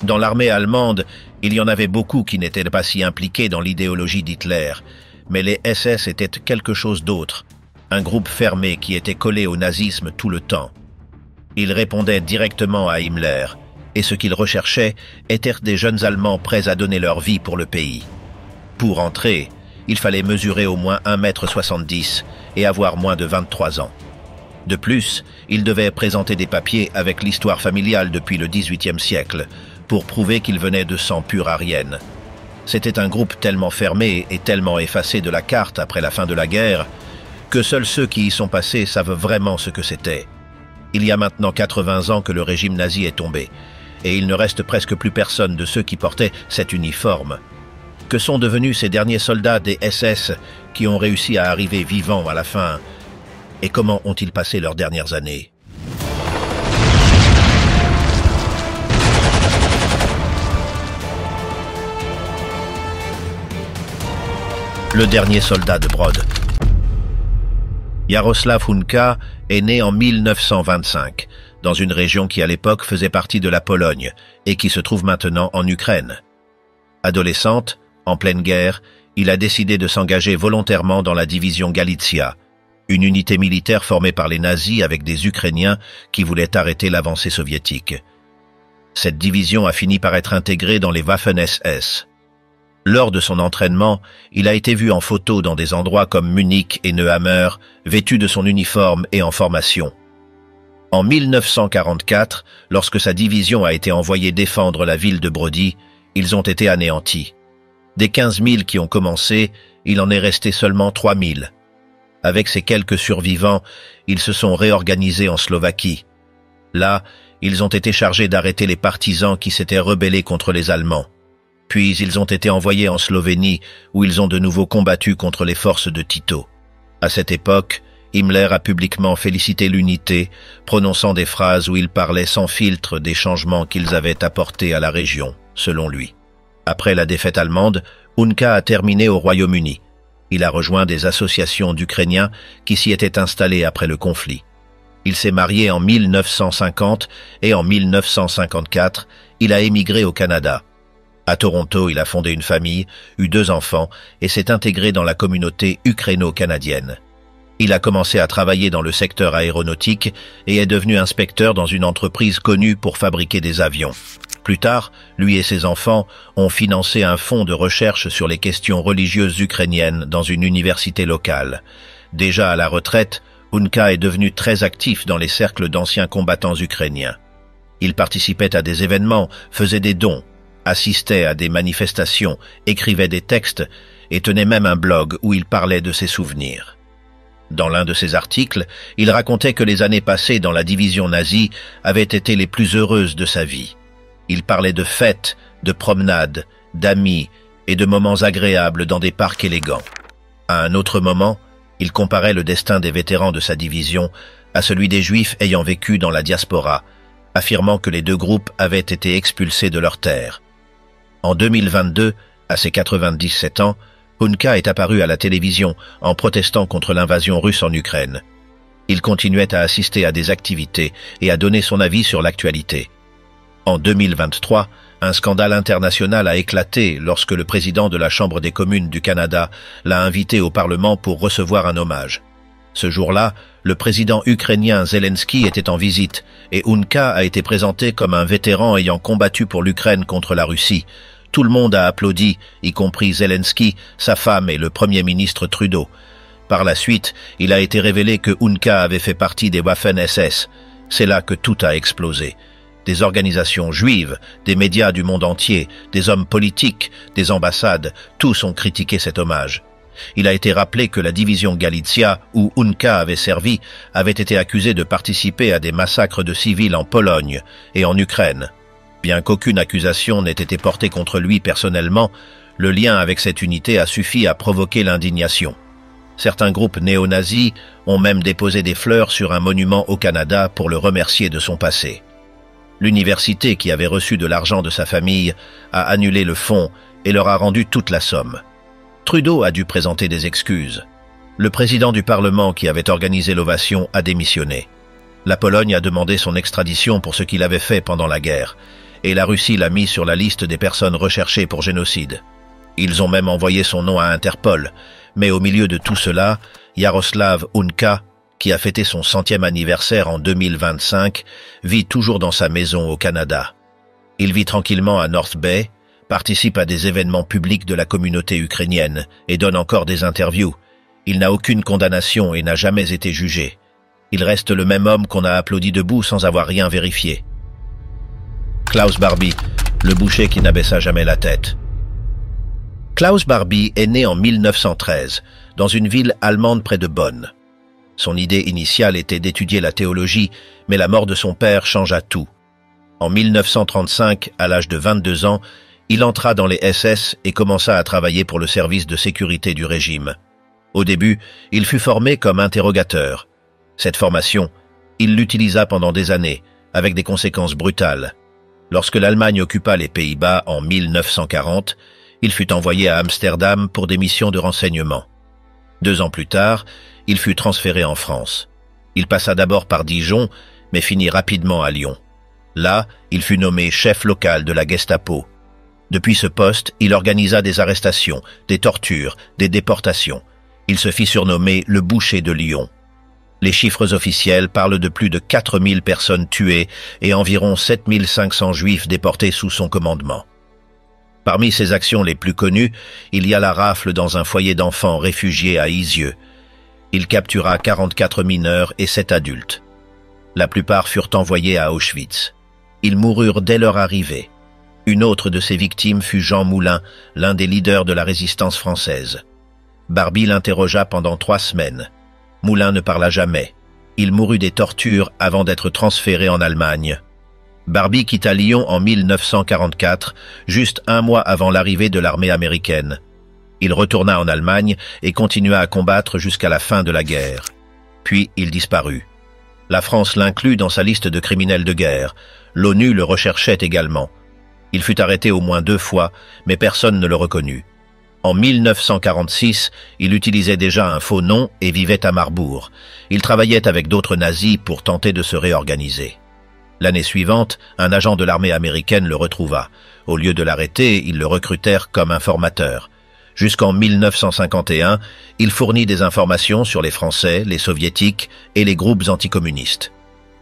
Dans l'armée allemande, il y en avait beaucoup qui n'étaient pas si impliqués dans l'idéologie d'Hitler, mais les SS étaient quelque chose d'autre, un groupe fermé qui était collé au nazisme tout le temps. Ils répondaient directement à Himmler, et ce qu'ils recherchaient étaient des jeunes Allemands prêts à donner leur vie pour le pays. Pour entrer, il fallait mesurer au moins 1,70 m et avoir moins de 23 ans. De plus, ils devaient présenter des papiers avec l'histoire familiale depuis le XVIIIe siècle, pour prouver qu'ils venaient de sang pur aryen. C'était un groupe tellement fermé et tellement effacé de la carte après la fin de la guerre, que seuls ceux qui y sont passés savent vraiment ce que c'était. Il y a maintenant 80 ans que le régime nazi est tombé, et il ne reste presque plus personne de ceux qui portaient cet uniforme. Que sont devenus ces derniers soldats des SS qui ont réussi à arriver vivants à la fin? Et comment ont-ils passé leurs dernières années? Le dernier soldat de Brod. Jaroslav Hunka est né en 1925, dans une région qui à l'époque faisait partie de la Pologne et qui se trouve maintenant en Ukraine. Adolescente, en pleine guerre, il a décidé de s'engager volontairement dans la division Galicia, une unité militaire formée par les nazis avec des Ukrainiens qui voulaient arrêter l'avancée soviétique. Cette division a fini par être intégrée dans les Waffen-SS. Lors de son entraînement, il a été vu en photo dans des endroits comme Munich et Neuhammer, vêtu de son uniforme et en formation. En 1944, lorsque sa division a été envoyée défendre la ville de Brody, ils ont été anéantis. Des 15 000 qui ont commencé, il en est resté seulement 3 000. Avec ces quelques survivants, ils se sont réorganisés en Slovaquie. Là, ils ont été chargés d'arrêter les partisans qui s'étaient rebellés contre les Allemands. Puis ils ont été envoyés en Slovénie, où ils ont de nouveau combattu contre les forces de Tito. À cette époque, Himmler a publiquement félicité l'unité, prononçant des phrases où il parlait sans filtre des changements qu'ils avaient apportés à la région, selon lui. Après la défaite allemande, Hunka a terminé au Royaume-Uni. Il a rejoint des associations d'Ukrainiens qui s'y étaient installées après le conflit. Il s'est marié en 1950 et en 1954, il a émigré au Canada. À Toronto, il a fondé une famille, eu 2 enfants et s'est intégré dans la communauté ukraino-canadienne. Il a commencé à travailler dans le secteur aéronautique et est devenu inspecteur dans une entreprise connue pour fabriquer des avions. Plus tard, lui et ses enfants ont financé un fonds de recherche sur les questions religieuses ukrainiennes dans une université locale. Déjà à la retraite, Hunka est devenu très actif dans les cercles d'anciens combattants ukrainiens. Il participait à des événements, faisait des dons, assistait à des manifestations, écrivait des textes et tenait même un blog où il parlait de ses souvenirs. Dans l'un de ses articles, il racontait que les années passées dans la division nazie avaient été les plus heureuses de sa vie. Il parlait de fêtes, de promenades, d'amis et de moments agréables dans des parcs élégants. À un autre moment, il comparait le destin des vétérans de sa division à celui des Juifs ayant vécu dans la diaspora, affirmant que les 2 groupes avaient été expulsés de leurs terres. En 2022, à ses 97 ans, Hunka est apparu à la télévision en protestant contre l'invasion russe en Ukraine. Il continuait à assister à des activités et à donner son avis sur l'actualité. En 2023, un scandale international a éclaté lorsque le président de la Chambre des communes du Canada l'a invité au Parlement pour recevoir un hommage. Ce jour-là, le président ukrainien Zelensky était en visite et Hunka a été présenté comme un vétéran ayant combattu pour l'Ukraine contre la Russie. Tout le monde a applaudi, y compris Zelensky, sa femme et le Premier ministre Trudeau. Par la suite, il a été révélé que Hunka avait fait partie des Waffen-SS. C'est là que tout a explosé. Des organisations juives, des médias du monde entier, des hommes politiques, des ambassades, tous ont critiqué cet hommage. Il a été rappelé que la division Galicia, où Hunka avait servi, avait été accusée de participer à des massacres de civils en Pologne et en Ukraine. Bien qu'aucune accusation n'ait été portée contre lui personnellement, le lien avec cette unité a suffi à provoquer l'indignation. Certains groupes néo-nazis ont même déposé des fleurs sur un monument au Canada pour le remercier de son passé. L'université, qui avait reçu de l'argent de sa famille, a annulé le fonds et leur a rendu toute la somme. Trudeau a dû présenter des excuses. Le président du Parlement qui avait organisé l'ovation a démissionné. La Pologne a demandé son extradition pour ce qu'il avait fait pendant la guerre. et la Russie l'a mis sur la liste des personnes recherchées pour génocide. Ils ont même envoyé son nom à Interpol, mais au milieu de tout cela, Yaroslav Hunka, qui a fêté son 100e anniversaire en 2025, vit toujours dans sa maison au Canada. Il vit tranquillement à North Bay, participe à des événements publics de la communauté ukrainienne et donne encore des interviews. Il n'a aucune condamnation et n'a jamais été jugé. Il reste le même homme qu'on a applaudi debout sans avoir rien vérifié. Klaus Barbie, le boucher qui n'abaissa jamais la tête. Klaus Barbie est né en 1913, dans une ville allemande près de Bonn. Son idée initiale était d'étudier la théologie, mais la mort de son père changea tout. En 1935, à l'âge de 22 ans, il entra dans les SS et commença à travailler pour le service de sécurité du régime. Au début, il fut formé comme interrogateur. Cette formation, il l'utilisa pendant des années, avec des conséquences brutales. Lorsque l'Allemagne occupa les Pays-Bas en 1940, il fut envoyé à Amsterdam pour des missions de renseignement. 2 ans plus tard, il fut transféré en France. Il passa d'abord par Dijon, mais finit rapidement à Lyon. Là, il fut nommé chef local de la Gestapo. Depuis ce poste, il organisa des arrestations, des tortures, des déportations. Il se fit surnommer le boucher de Lyon. Les chiffres officiels parlent de plus de 4000 personnes tuées et environ 7500 juifs déportés sous son commandement. Parmi ses actions les plus connues, il y a la rafle dans un foyer d'enfants réfugiés à Isieux. Il captura 44 mineurs et 7 adultes. La plupart furent envoyés à Auschwitz. Ils moururent dès leur arrivée. Une autre de ses victimes fut Jean Moulin, l'un des leaders de la résistance française. Barbie l'interrogea pendant 3 semaines. Moulin ne parla jamais. Il mourut des tortures avant d'être transféré en Allemagne. Barbie quitta Lyon en 1944, juste 1 mois avant l'arrivée de l'armée américaine. Il retourna en Allemagne et continua à combattre jusqu'à la fin de la guerre. Puis il disparut. La France l'inclut dans sa liste de criminels de guerre. L'ONU le recherchait également. Il fut arrêté au moins 2 fois, mais personne ne le reconnut. En 1946, il utilisait déjà un faux nom et vivait à Marbourg. Il travaillait avec d'autres nazis pour tenter de se réorganiser. L'année suivante, un agent de l'armée américaine le retrouva. Au lieu de l'arrêter, ils le recrutèrent comme informateur. Jusqu'en 1951, il fournit des informations sur les Français, les Soviétiques et les groupes anticommunistes.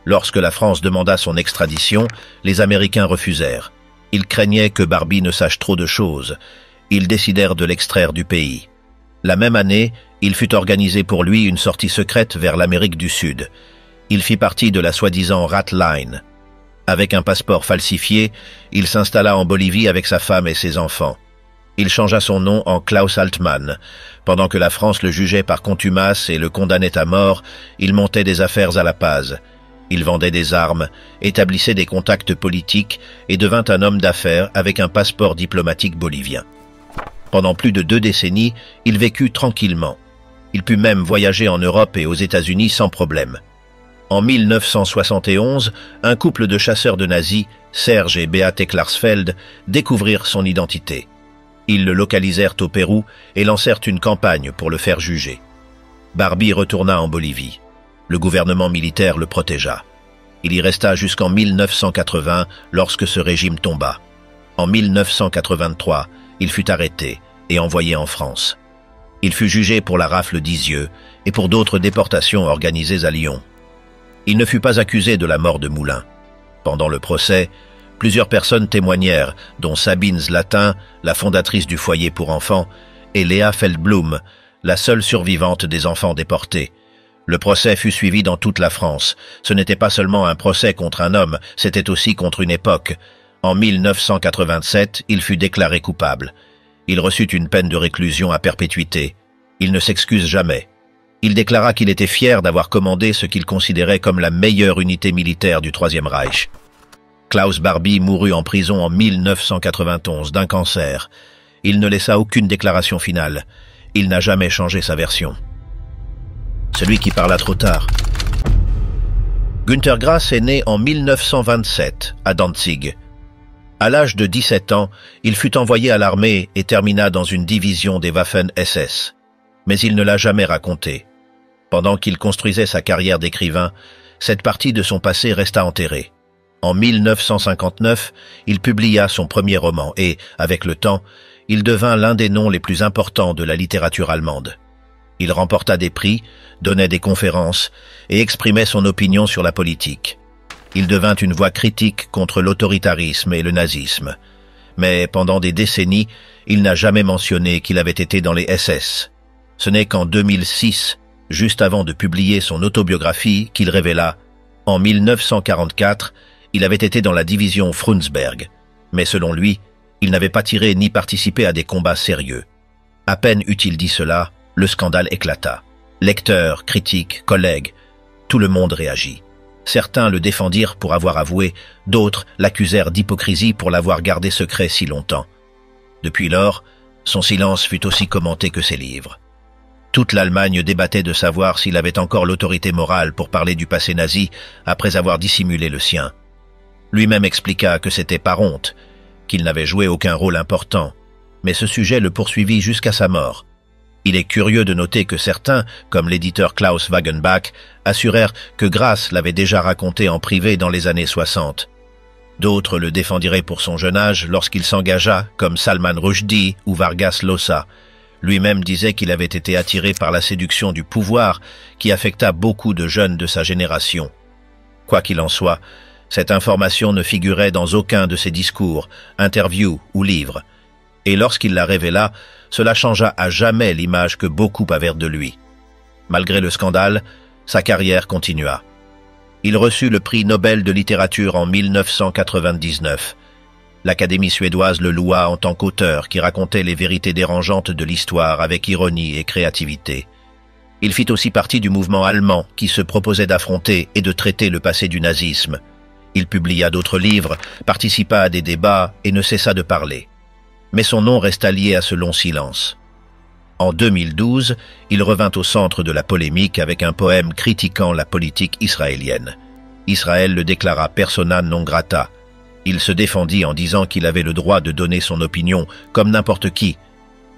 Lorsque la France demanda son extradition, les Américains refusèrent. Ils craignaient que Barbie ne sache trop de choses. Ils décidèrent de l'extraire du pays. La même année, il fut organisé pour lui une sortie secrète vers l'Amérique du Sud. Il fit partie de la soi-disant Rat Line. Avec un passeport falsifié, il s'installa en Bolivie avec sa femme et ses enfants. Il changea son nom en Klaus Altmann. Pendant que la France le jugeait par contumace et le condamnait à mort, il montait des affaires à La Paz. Il vendait des armes, établissait des contacts politiques et devint un homme d'affaires avec un passeport diplomatique bolivien. Pendant plus de 2 décennies, il vécut tranquillement. Il put même voyager en Europe et aux États-Unis sans problème. En 1971, un couple de chasseurs de nazis, Serge et Beate Klarsfeld, découvrirent son identité. Ils le localisèrent au Pérou et lancèrent une campagne pour le faire juger. Barbie retourna en Bolivie. Le gouvernement militaire le protégea. Il y resta jusqu'en 1980 lorsque ce régime tomba. En 1983, il fut arrêté et envoyé en France. Il fut jugé pour la rafle d'Isieux et pour d'autres déportations organisées à Lyon. Il ne fut pas accusé de la mort de Moulin. Pendant le procès, plusieurs personnes témoignèrent, dont Sabine Zlatin, la fondatrice du foyer pour enfants, et Léa Feldblum, la seule survivante des enfants déportés. Le procès fut suivi dans toute la France. Ce n'était pas seulement un procès contre un homme, c'était aussi contre une époque. En 1987, il fut déclaré coupable. Il reçut une peine de réclusion à perpétuité. Il ne s'excuse jamais. Il déclara qu'il était fier d'avoir commandé ce qu'il considérait comme la meilleure unité militaire du Troisième Reich. Klaus Barbie mourut en prison en 1991 d'un cancer. Il ne laissa aucune déclaration finale. Il n'a jamais changé sa version. Celui qui parla trop tard. Günter Grass est né en 1927 à Danzig. À l'âge de 17 ans, il fut envoyé à l'armée et termina dans une division des Waffen-SS. Mais il ne l'a jamais raconté. Pendant qu'il construisait sa carrière d'écrivain, cette partie de son passé resta enterrée. En 1959, il publia son premier roman et, avec le temps, il devint l'un des noms les plus importants de la littérature allemande. Il remporta des prix, donnait des conférences et exprimait son opinion sur la politique. Il devint une voix critique contre l'autoritarisme et le nazisme. Mais pendant des décennies, il n'a jamais mentionné qu'il avait été dans les SS. Ce n'est qu'en 2006, juste avant de publier son autobiographie, qu'il révéla « En 1944, il avait été dans la division Frundsberg. Mais selon lui, il n'avait pas tiré ni participé à des combats sérieux. » À peine eut-il dit cela, le scandale éclata. Lecteurs, critiques, collègues, tout le monde réagit. Certains le défendirent pour avoir avoué, d'autres l'accusèrent d'hypocrisie pour l'avoir gardé secret si longtemps. Depuis lors, son silence fut aussi commenté que ses livres. Toute l'Allemagne débattait de savoir s'il avait encore l'autorité morale pour parler du passé nazi après avoir dissimulé le sien. Lui-même expliqua que c'était par honte, qu'il n'avait joué aucun rôle important, mais ce sujet le poursuivit jusqu'à sa mort. Il est curieux de noter que certains, comme l'éditeur Klaus Wagenbach, assurèrent que Grass l'avait déjà raconté en privé dans les années 60. D'autres le défendiraient pour son jeune âge lorsqu'il s'engagea, comme Salman Rushdie ou Vargas Llosa. Lui-même disait qu'il avait été attiré par la séduction du pouvoir qui affecta beaucoup de jeunes de sa génération. Quoi qu'il en soit, cette information ne figurait dans aucun de ses discours, interviews ou livres. Et lorsqu'il la révéla, cela changea à jamais l'image que beaucoup avaient de lui. Malgré le scandale, sa carrière continua. Il reçut le prix Nobel de littérature en 1999. L'Académie suédoise le loua en tant qu'auteur qui racontait les vérités dérangeantes de l'histoire avec ironie et créativité. Il fit aussi partie du mouvement allemand qui se proposait d'affronter et de traiter le passé du nazisme. Il publia d'autres livres, participa à des débats et ne cessa de parler. Mais son nom resta lié à ce long silence. En 2012, il revint au centre de la polémique avec un poème critiquant la politique israélienne. Israël le déclara persona non grata. Il se défendit en disant qu'il avait le droit de donner son opinion comme n'importe qui.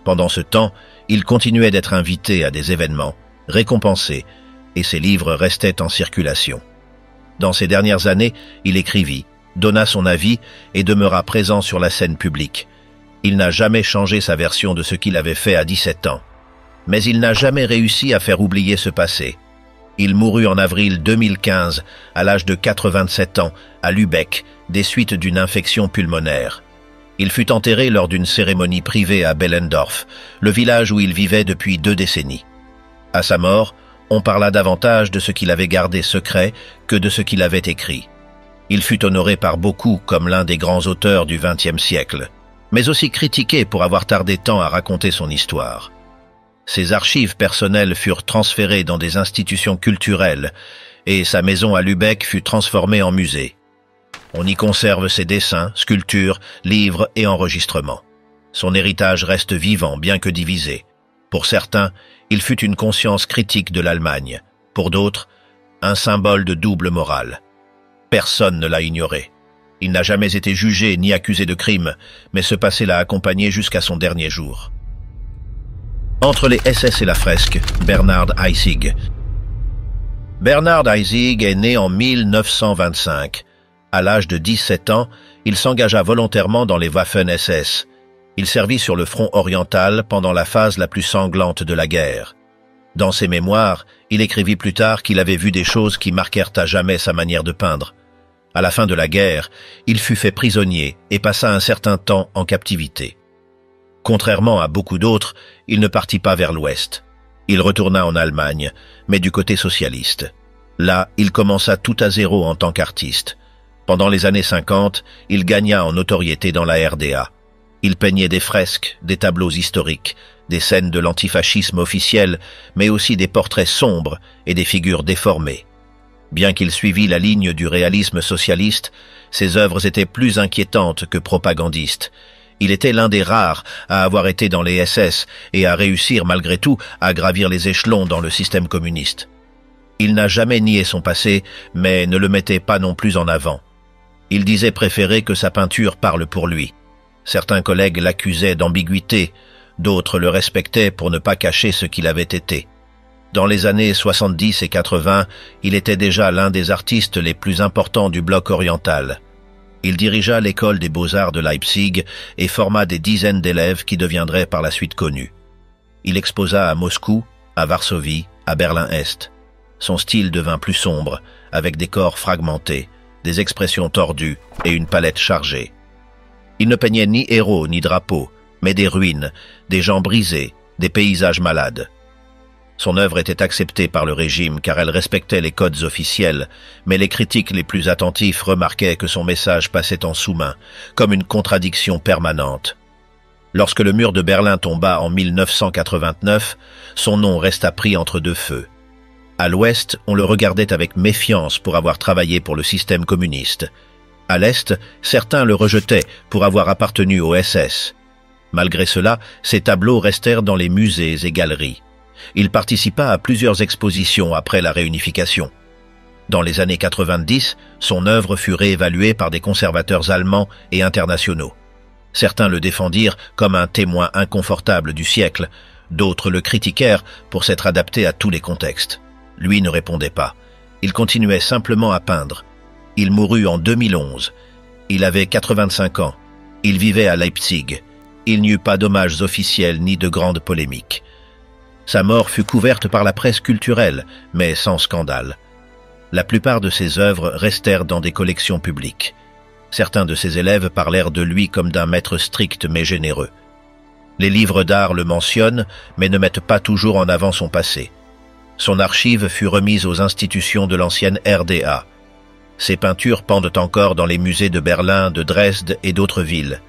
Pendant ce temps, il continuait d'être invité à des événements, récompensé, et ses livres restaient en circulation. Dans ces dernières années, il écrivit, donna son avis et demeura présent sur la scène publique. Il n'a jamais changé sa version de ce qu'il avait fait à 17 ans. Mais il n'a jamais réussi à faire oublier ce passé. Il mourut en avril 2015, à l'âge de 87 ans, à Lübeck, des suites d'une infection pulmonaire. Il fut enterré lors d'une cérémonie privée à Bellendorf, le village où il vivait depuis 2 décennies. À sa mort, on parla davantage de ce qu'il avait gardé secret que de ce qu'il avait écrit. Il fut honoré par beaucoup comme l'un des grands auteurs du XXe siècle, mais aussi critiqué pour avoir tardé tant à raconter son histoire. Ses archives personnelles furent transférées dans des institutions culturelles et sa maison à Lübeck fut transformée en musée. On y conserve ses dessins, sculptures, livres et enregistrements. Son héritage reste vivant bien que divisé. Pour certains, il fut une conscience critique de l'Allemagne. Pour d'autres, un symbole de double morale. Personne ne l'a ignoré. Il n'a jamais été jugé ni accusé de crime, mais ce passé l'a accompagné jusqu'à son dernier jour. Entre les SS et la fresque, Bernhard Heissig. Bernhard Heissig est né en 1925. À l'âge de 17 ans, il s'engagea volontairement dans les Waffen-SS. Il servit sur le front oriental pendant la phase la plus sanglante de la guerre. Dans ses mémoires, il écrivit plus tard qu'il avait vu des choses qui marquèrent à jamais sa manière de peindre. À la fin de la guerre, il fut fait prisonnier et passa un certain temps en captivité. Contrairement à beaucoup d'autres, il ne partit pas vers l'Ouest. Il retourna en Allemagne, mais du côté socialiste. Là, il commença tout à zéro en tant qu'artiste. Pendant les années 50, il gagna en notoriété dans la RDA. Il peignait des fresques, des tableaux historiques, des scènes de l'antifascisme officiel, mais aussi des portraits sombres et des figures déformées. Bien qu'il suivît la ligne du réalisme socialiste, ses œuvres étaient plus inquiétantes que propagandistes. Il était l'un des rares à avoir été dans les SS et à réussir malgré tout à gravir les échelons dans le système communiste. Il n'a jamais nié son passé, mais ne le mettait pas non plus en avant. Il disait préférer que sa peinture parle pour lui. Certains collègues l'accusaient d'ambiguïté, d'autres le respectaient pour ne pas cacher ce qu'il avait été. Dans les années 70 et 80, il était déjà l'un des artistes les plus importants du bloc oriental. Il dirigea l'école des beaux-arts de Leipzig et forma des dizaines d'élèves qui deviendraient par la suite connus. Il exposa à Moscou, à Varsovie, à Berlin-Est. Son style devint plus sombre, avec des corps fragmentés, des expressions tordues et une palette chargée. Il ne peignait ni héros ni drapeaux, mais des ruines, des gens brisés, des paysages malades. Son œuvre était acceptée par le régime car elle respectait les codes officiels, mais les critiques les plus attentifs remarquaient que son message passait en sous-main, comme une contradiction permanente. Lorsque le mur de Berlin tomba en 1989, son nom resta pris entre deux feux. À l'ouest, on le regardait avec méfiance pour avoir travaillé pour le système communiste. À l'est, certains le rejetaient pour avoir appartenu au SS. Malgré cela, ses tableaux restèrent dans les musées et galeries. Il participa à plusieurs expositions après la réunification. Dans les années 90, son œuvre fut réévaluée par des conservateurs allemands et internationaux. Certains le défendirent comme un témoin inconfortable du siècle, d'autres le critiquèrent pour s'être adapté à tous les contextes. Lui ne répondait pas. Il continuait simplement à peindre. Il mourut en 2011. Il avait 85 ans. Il vivait à Leipzig. Il n'y eut pas d'hommages officiels ni de grandes polémiques. Sa mort fut couverte par la presse culturelle, mais sans scandale. La plupart de ses œuvres restèrent dans des collections publiques. Certains de ses élèves parlèrent de lui comme d'un maître strict mais généreux. Les livres d'art le mentionnent, mais ne mettent pas toujours en avant son passé. Son archive fut remise aux institutions de l'ancienne RDA. Ses peintures pendent encore dans les musées de Berlin, de Dresde et d'autres villes.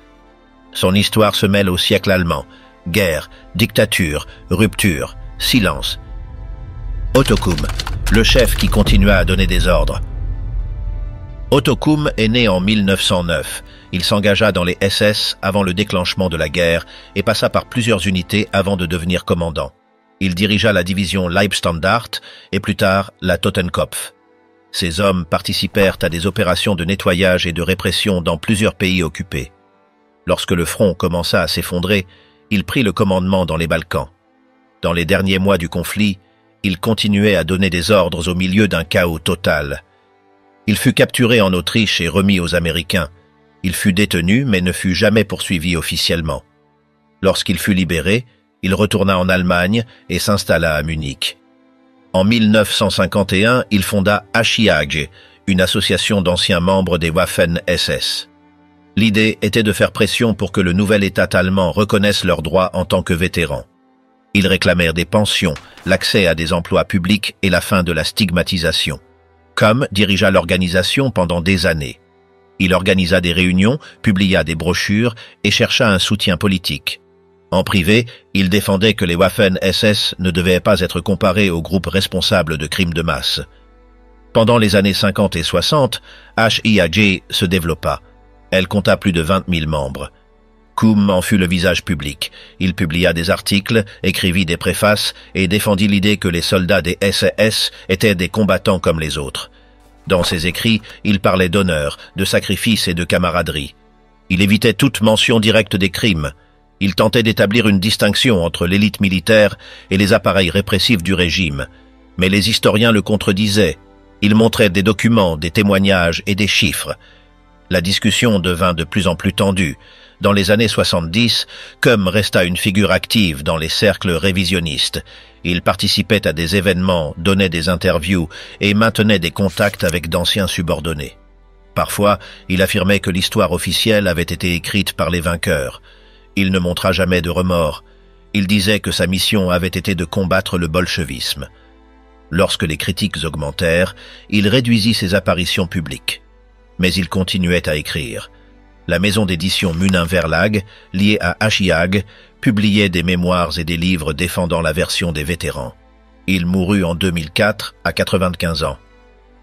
Son histoire se mêle au siècle allemand. Guerre, dictature, rupture, silence. Otto Kuhn, le chef qui continua à donner des ordres. Otto Kuhn est né en 1909. Il s'engagea dans les SS avant le déclenchement de la guerre et passa par plusieurs unités avant de devenir commandant. Il dirigea la division Leibstandart et plus tard la Totenkopf. Ces hommes participèrent à des opérations de nettoyage et de répression dans plusieurs pays occupés. Lorsque le front commença à s'effondrer, il prit le commandement dans les Balkans. Dans les derniers mois du conflit, il continuait à donner des ordres au milieu d'un chaos total. Il fut capturé en Autriche et remis aux Américains. Il fut détenu mais ne fut jamais poursuivi officiellement. Lorsqu'il fut libéré, il retourna en Allemagne et s'installa à Munich. En 1951, il fonda HIAG, une association d'anciens membres des Waffen-SS. L'idée était de faire pression pour que le nouvel État allemand reconnaisse leurs droits en tant que vétérans. Ils réclamèrent des pensions, l'accès à des emplois publics et la fin de la stigmatisation. Kuhn dirigea l'organisation pendant des années. Il organisa des réunions, publia des brochures et chercha un soutien politique. En privé, il défendait que les Waffen-SS ne devaient pas être comparés aux groupes responsables de crimes de masse. Pendant les années 50 et 60, HIAG se développa. Elle compta plus de 20 000 membres. Kuhn en fut le visage public. Il publia des articles, écrivit des préfaces et défendit l'idée que les soldats des SS étaient des combattants comme les autres. Dans ses écrits, il parlait d'honneur, de sacrifice et de camaraderie. Il évitait toute mention directe des crimes. Il tentait d'établir une distinction entre l'élite militaire et les appareils répressifs du régime. Mais les historiens le contredisaient. Il montrait des documents, des témoignages et des chiffres. La discussion devint de plus en plus tendue. Dans les années 70, Kuhn resta une figure active dans les cercles révisionnistes. Il participait à des événements, donnait des interviews et maintenait des contacts avec d'anciens subordonnés. Parfois, il affirmait que l'histoire officielle avait été écrite par les vainqueurs. Il ne montra jamais de remords. Il disait que sa mission avait été de combattre le bolchevisme. Lorsque les critiques augmentèrent, il réduisit ses apparitions publiques. Mais il continuait à écrire. La maison d'édition Munin Verlag, liée à HIAG, publiait des mémoires et des livres défendant la version des vétérans. Il mourut en 2004, à 95 ans.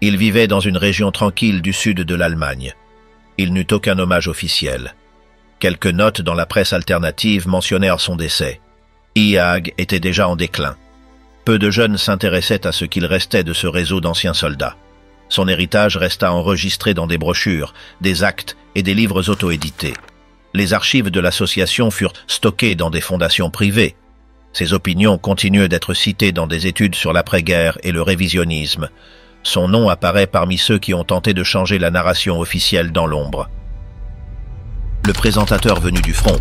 Il vivait dans une région tranquille du sud de l'Allemagne. Il n'eut aucun hommage officiel. Quelques notes dans la presse alternative mentionnèrent son décès. HIAG était déjà en déclin. Peu de jeunes s'intéressaient à ce qu'il restait de ce réseau d'anciens soldats. Son héritage resta enregistré dans des brochures, des actes et des livres auto-édités. Les archives de l'association furent stockées dans des fondations privées. Ses opinions continuent d'être citées dans des études sur l'après-guerre et le révisionnisme. Son nom apparaît parmi ceux qui ont tenté de changer la narration officielle dans l'ombre. Le présentateur venu du front.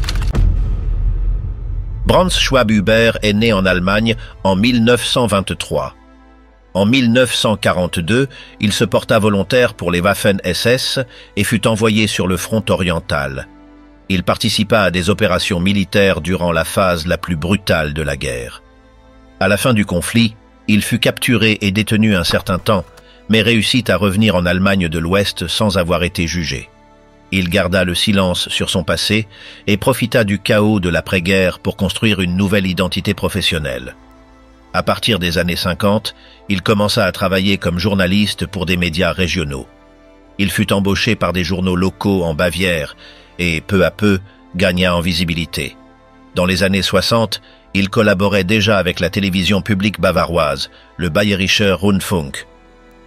Franz Schwab-Huber est né en Allemagne en 1923. En 1942, il se porta volontaire pour les Waffen-SS et fut envoyé sur le front oriental. Il participa à des opérations militaires durant la phase la plus brutale de la guerre. À la fin du conflit, il fut capturé et détenu un certain temps, mais réussit à revenir en Allemagne de l'Ouest sans avoir été jugé. Il garda le silence sur son passé et profita du chaos de l'après-guerre pour construire une nouvelle identité professionnelle. À partir des années 50, il commença à travailler comme journaliste pour des médias régionaux. Il fut embauché par des journaux locaux en Bavière et, peu à peu, gagna en visibilité. Dans les années 60, il collaborait déjà avec la télévision publique bavaroise, le Bayerischer Rundfunk.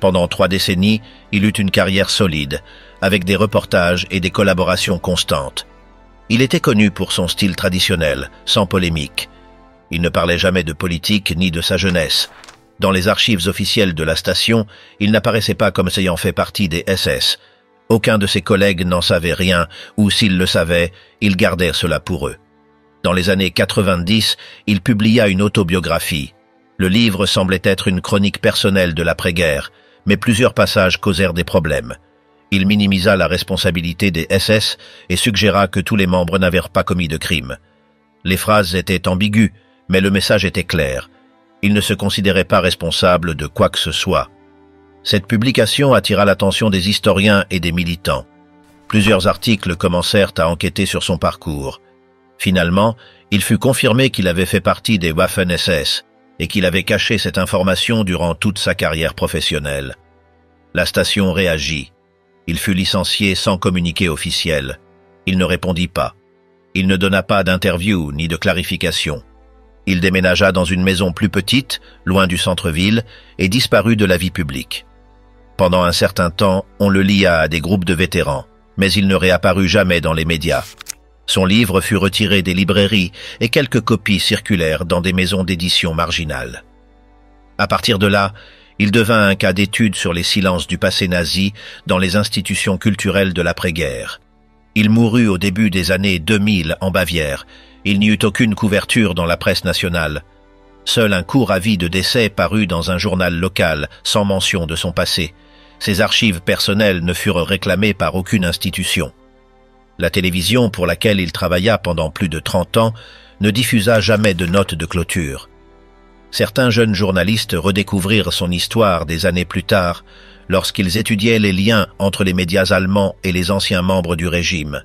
Pendant 3 décennies, il eut une carrière solide, avec des reportages et des collaborations constantes. Il était connu pour son style traditionnel, sans polémique. Il ne parlait jamais de politique ni de sa jeunesse. Dans les archives officielles de la station, il n'apparaissait pas comme ayant fait partie des SS. Aucun de ses collègues n'en savait rien, ou s'ils le savaient, ils gardèrent cela pour eux. Dans les années 90, il publia une autobiographie. Le livre semblait être une chronique personnelle de l'après-guerre, mais plusieurs passages causèrent des problèmes. Il minimisa la responsabilité des SS et suggéra que tous les membres n'avaient pas commis de crime. Les phrases étaient ambiguës, mais le message était clair. Il ne se considérait pas responsable de quoi que ce soit. Cette publication attira l'attention des historiens et des militants. Plusieurs articles commencèrent à enquêter sur son parcours. Finalement, il fut confirmé qu'il avait fait partie des Waffen-SS et qu'il avait caché cette information durant toute sa carrière professionnelle. La station réagit. Il fut licencié sans communiqué officiel. Il ne répondit pas. Il ne donna pas d'interview ni de clarification. Il déménagea dans une maison plus petite, loin du centre-ville, et disparut de la vie publique. Pendant un certain temps, on le lia à des groupes de vétérans, mais il ne réapparut jamais dans les médias. Son livre fut retiré des librairies et quelques copies circulèrent dans des maisons d'édition marginales. À partir de là, il devint un cas d'étude sur les silences du passé nazi dans les institutions culturelles de l'après-guerre. Il mourut au début des années 2000 en Bavière. Il n'y eut aucune couverture dans la presse nationale. Seul un court avis de décès parut dans un journal local, sans mention de son passé. Ses archives personnelles ne furent réclamées par aucune institution. La télévision, pour laquelle il travailla pendant plus de 30 ans, ne diffusa jamais de notes de clôture. Certains jeunes journalistes redécouvrirent son histoire des années plus tard, lorsqu'ils étudiaient les liens entre les médias allemands et les anciens membres du régime.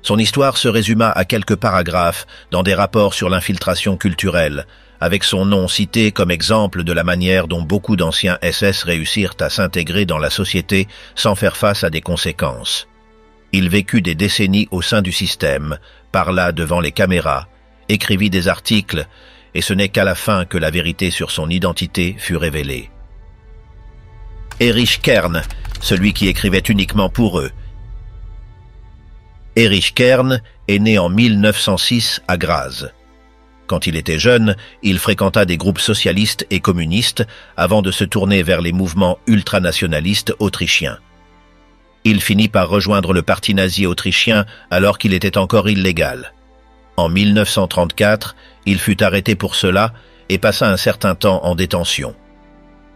Son histoire se résuma à quelques paragraphes dans des rapports sur l'infiltration culturelle, avec son nom cité comme exemple de la manière dont beaucoup d'anciens SS réussirent à s'intégrer dans la société sans faire face à des conséquences. Il vécut des décennies au sein du système, parla devant les caméras, écrivit des articles, et ce n'est qu'à la fin que la vérité sur son identité fut révélée. Erich Kern, celui qui écrivait uniquement pour eux. Erich Kern est né en 1906 à Graz. Quand il était jeune, il fréquenta des groupes socialistes et communistes avant de se tourner vers les mouvements ultranationalistes autrichiens. Il finit par rejoindre le parti nazi autrichien alors qu'il était encore illégal. En 1934, il fut arrêté pour cela et passa un certain temps en détention.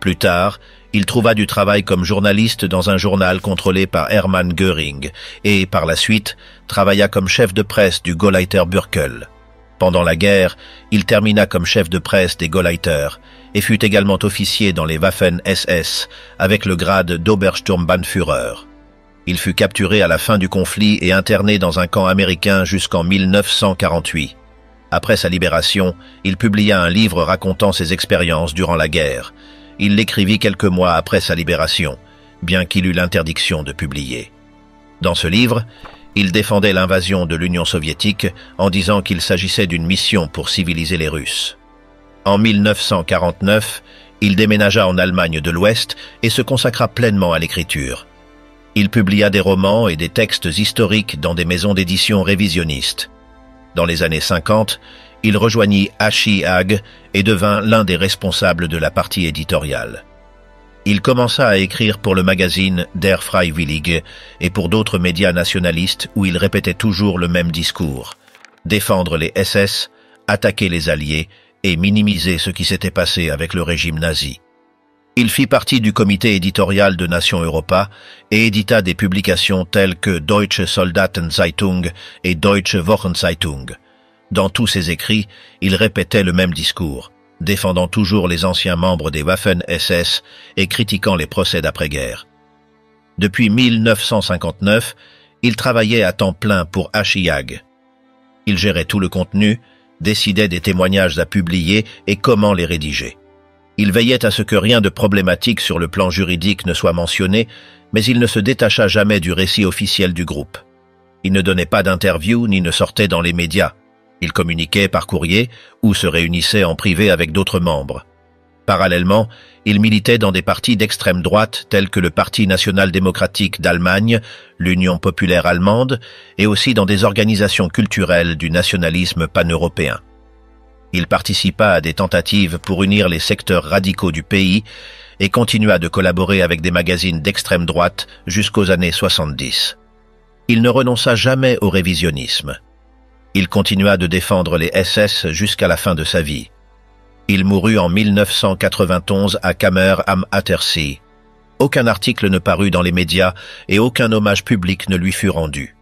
Plus tard, il trouva du travail comme journaliste dans un journal contrôlé par Hermann Göring et, par la suite, travailla comme chef de presse du Gauleiter Bürkel. Pendant la guerre, il termina comme chef de presse des Gauleiter et fut également officier dans les Waffen-SS avec le grade d'Obersturmbannführer. Il fut capturé à la fin du conflit et interné dans un camp américain jusqu'en 1948. Après sa libération, il publia un livre racontant ses expériences durant la guerre. Il l'écrivit quelques mois après sa libération, bien qu'il eût l'interdiction de publier. Dans ce livre, il défendait l'invasion de l'Union soviétique en disant qu'il s'agissait d'une mission pour civiliser les Russes. En 1949, il déménagea en Allemagne de l'Ouest et se consacra pleinement à l'écriture. Il publia des romans et des textes historiques dans des maisons d'édition révisionnistes. Dans les années 50, il rejoignit Achiag et devint l'un des responsables de la partie éditoriale. Il commença à écrire pour le magazine Der Freiwillige et pour d'autres médias nationalistes où il répétait toujours le même discours: défendre les SS, attaquer les Alliés et minimiser ce qui s'était passé avec le régime nazi. Il fit partie du comité éditorial de Nation Europa et édita des publications telles que Deutsche Soldatenzeitung et Deutsche Wochenzeitung. Dans tous ses écrits, il répétait le même discours, défendant toujours les anciens membres des Waffen-SS et critiquant les procès d'après-guerre. Depuis 1959, il travaillait à temps plein pour Achiag. Il gérait tout le contenu, décidait des témoignages à publier et comment les rédiger. Il veillait à ce que rien de problématique sur le plan juridique ne soit mentionné, mais il ne se détacha jamais du récit officiel du groupe. Il ne donnait pas d'interview ni ne sortait dans les médias. Il communiquait par courrier ou se réunissait en privé avec d'autres membres. Parallèlement, il militait dans des partis d'extrême droite tels que le Parti national-démocratique d'Allemagne, l'Union populaire allemande et aussi dans des organisations culturelles du nationalisme pan-européen. Il participa à des tentatives pour unir les secteurs radicaux du pays et continua de collaborer avec des magazines d'extrême droite jusqu'aux années 70. Il ne renonça jamais au révisionnisme. Il continua de défendre les SS jusqu'à la fin de sa vie. Il mourut en 1991 à Kammer am Attersee. Aucun article ne parut dans les médias et aucun hommage public ne lui fut rendu.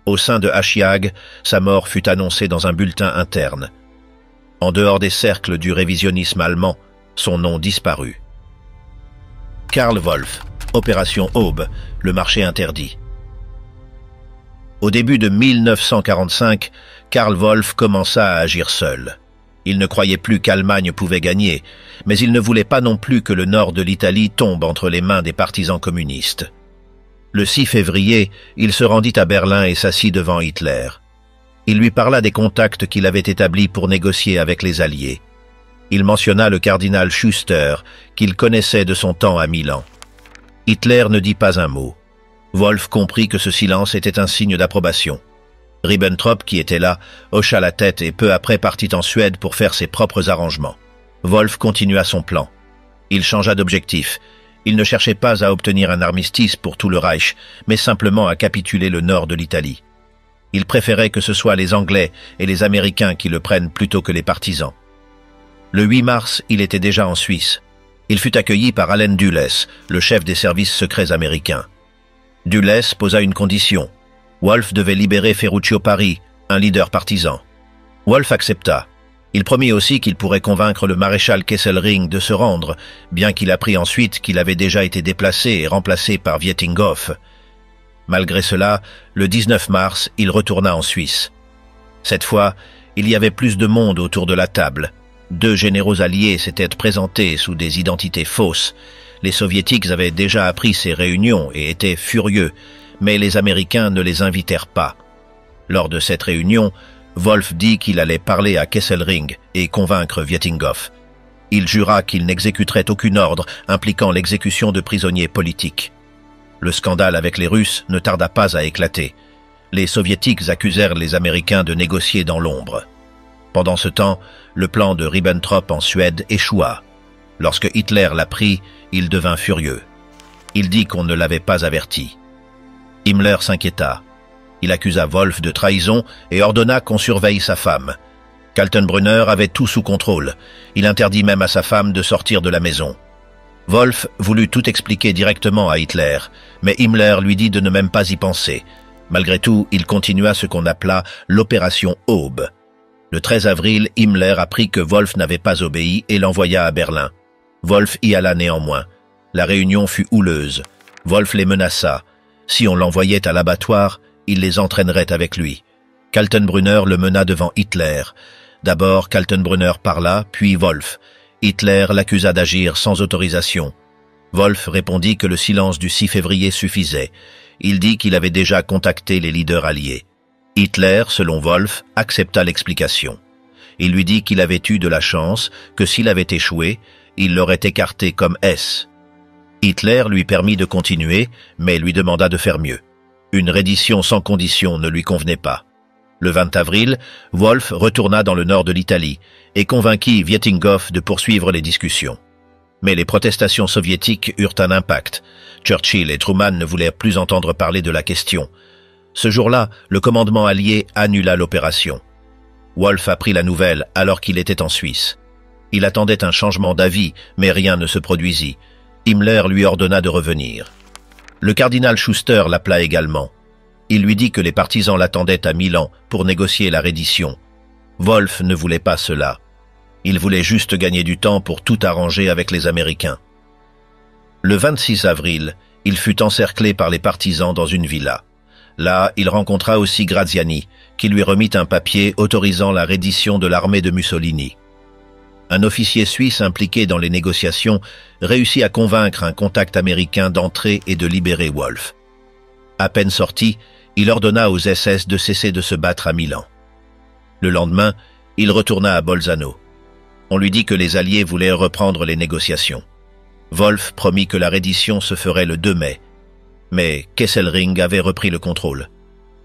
Au sein de Achiag, sa mort fut annoncée dans un bulletin interne. En dehors des cercles du révisionnisme allemand, son nom disparut. Karl Wolff, Opération Aube, le marché interdit. Au début de 1945, Karl Wolff commença à agir seul. Il ne croyait plus qu'Allemagne pouvait gagner, mais il ne voulait pas non plus que le nord de l'Italie tombe entre les mains des partisans communistes. Le 6 février, il se rendit à Berlin et s'assit devant Hitler. Il lui parla des contacts qu'il avait établis pour négocier avec les Alliés. Il mentionna le cardinal Schuster, qu'il connaissait de son temps à Milan. Hitler ne dit pas un mot. Wolff comprit que ce silence était un signe d'approbation. Ribbentrop, qui était là, hocha la tête et peu après partit en Suède pour faire ses propres arrangements. Wolff continua son plan. Il changea d'objectif. Il ne cherchait pas à obtenir un armistice pour tout le Reich, mais simplement à capituler le nord de l'Italie. Il préférait que ce soit les Anglais et les Américains qui le prennent plutôt que les partisans. Le 8 mars, il était déjà en Suisse. Il fut accueilli par Allen Dulles, le chef des services secrets américains. Dulles posa une condition. Wolff devait libérer Ferruccio Parri, un leader partisan. Wolff accepta. Il promit aussi qu'il pourrait convaincre le maréchal Kesselring de se rendre, bien qu'il apprit ensuite qu'il avait déjà été déplacé et remplacé par Vietinghoff. Malgré cela, le 19 mars, il retourna en Suisse. Cette fois, il y avait plus de monde autour de la table. 2 généraux alliés s'étaient présentés sous des identités fausses. Les soviétiques avaient déjà appris ces réunions et étaient furieux, mais les Américains ne les invitèrent pas. Lors de cette réunion, Wolff dit qu'il allait parler à Kesselring et convaincre Vietinghoff. Il jura qu'il n'exécuterait aucun ordre impliquant l'exécution de prisonniers politiques. Le scandale avec les Russes ne tarda pas à éclater. Les Soviétiques accusèrent les Américains de négocier dans l'ombre. Pendant ce temps, le plan de Ribbentrop en Suède échoua. Lorsque Hitler l'apprit, il devint furieux. Il dit qu'on ne l'avait pas averti. Himmler s'inquiéta. Il accusa Wolff de trahison et ordonna qu'on surveille sa femme. Kaltenbrunner avait tout sous contrôle. Il interdit même à sa femme de sortir de la maison. Wolff voulut tout expliquer directement à Hitler, mais Himmler lui dit de ne même pas y penser. Malgré tout, il continua ce qu'on appela l'opération Aube. Le 13 avril, Himmler apprit que Wolff n'avait pas obéi et l'envoya à Berlin. Wolff y alla néanmoins. La réunion fut houleuse. Wolff les menaça. Si on l'envoyait à l'abattoir, il les entraînerait avec lui. Kaltenbrunner le mena devant Hitler. D'abord, Kaltenbrunner parla, puis Wolff. Hitler l'accusa d'agir sans autorisation. Wolff répondit que le silence du 6 février suffisait. Il dit qu'il avait déjà contacté les leaders alliés. Hitler, selon Wolff, accepta l'explication. Il lui dit qu'il avait eu de la chance, que s'il avait échoué, il l'aurait écarté comme S. Hitler lui permit de continuer, mais lui demanda de faire mieux. Une reddition sans condition ne lui convenait pas. Le 20 avril, Wolfe retourna dans le nord de l'Italie et convainquit Vietinghoff de poursuivre les discussions. Mais les protestations soviétiques eurent un impact. Churchill et Truman ne voulaient plus entendre parler de la question. Ce jour-là, le commandement allié annula l'opération. Wolfe apprit la nouvelle alors qu'il était en Suisse. Il attendait un changement d'avis, mais rien ne se produisit. Himmler lui ordonna de revenir. Le cardinal Schuster l'appela également. Il lui dit que les partisans l'attendaient à Milan pour négocier la reddition. Wolfe ne voulait pas cela. Il voulait juste gagner du temps pour tout arranger avec les Américains. Le 26 avril, il fut encerclé par les partisans dans une villa. Là, il rencontra aussi Graziani, qui lui remit un papier autorisant la reddition de l'armée de Mussolini. Un officier suisse impliqué dans les négociations réussit à convaincre un contact américain d'entrer et de libérer Wolfe. À peine sorti, il ordonna aux SS de cesser de se battre à Milan. Le lendemain, il retourna à Bolzano. On lui dit que les Alliés voulaient reprendre les négociations. Wolfe promit que la reddition se ferait le 2 mai. Mais Kesselring avait repris le contrôle.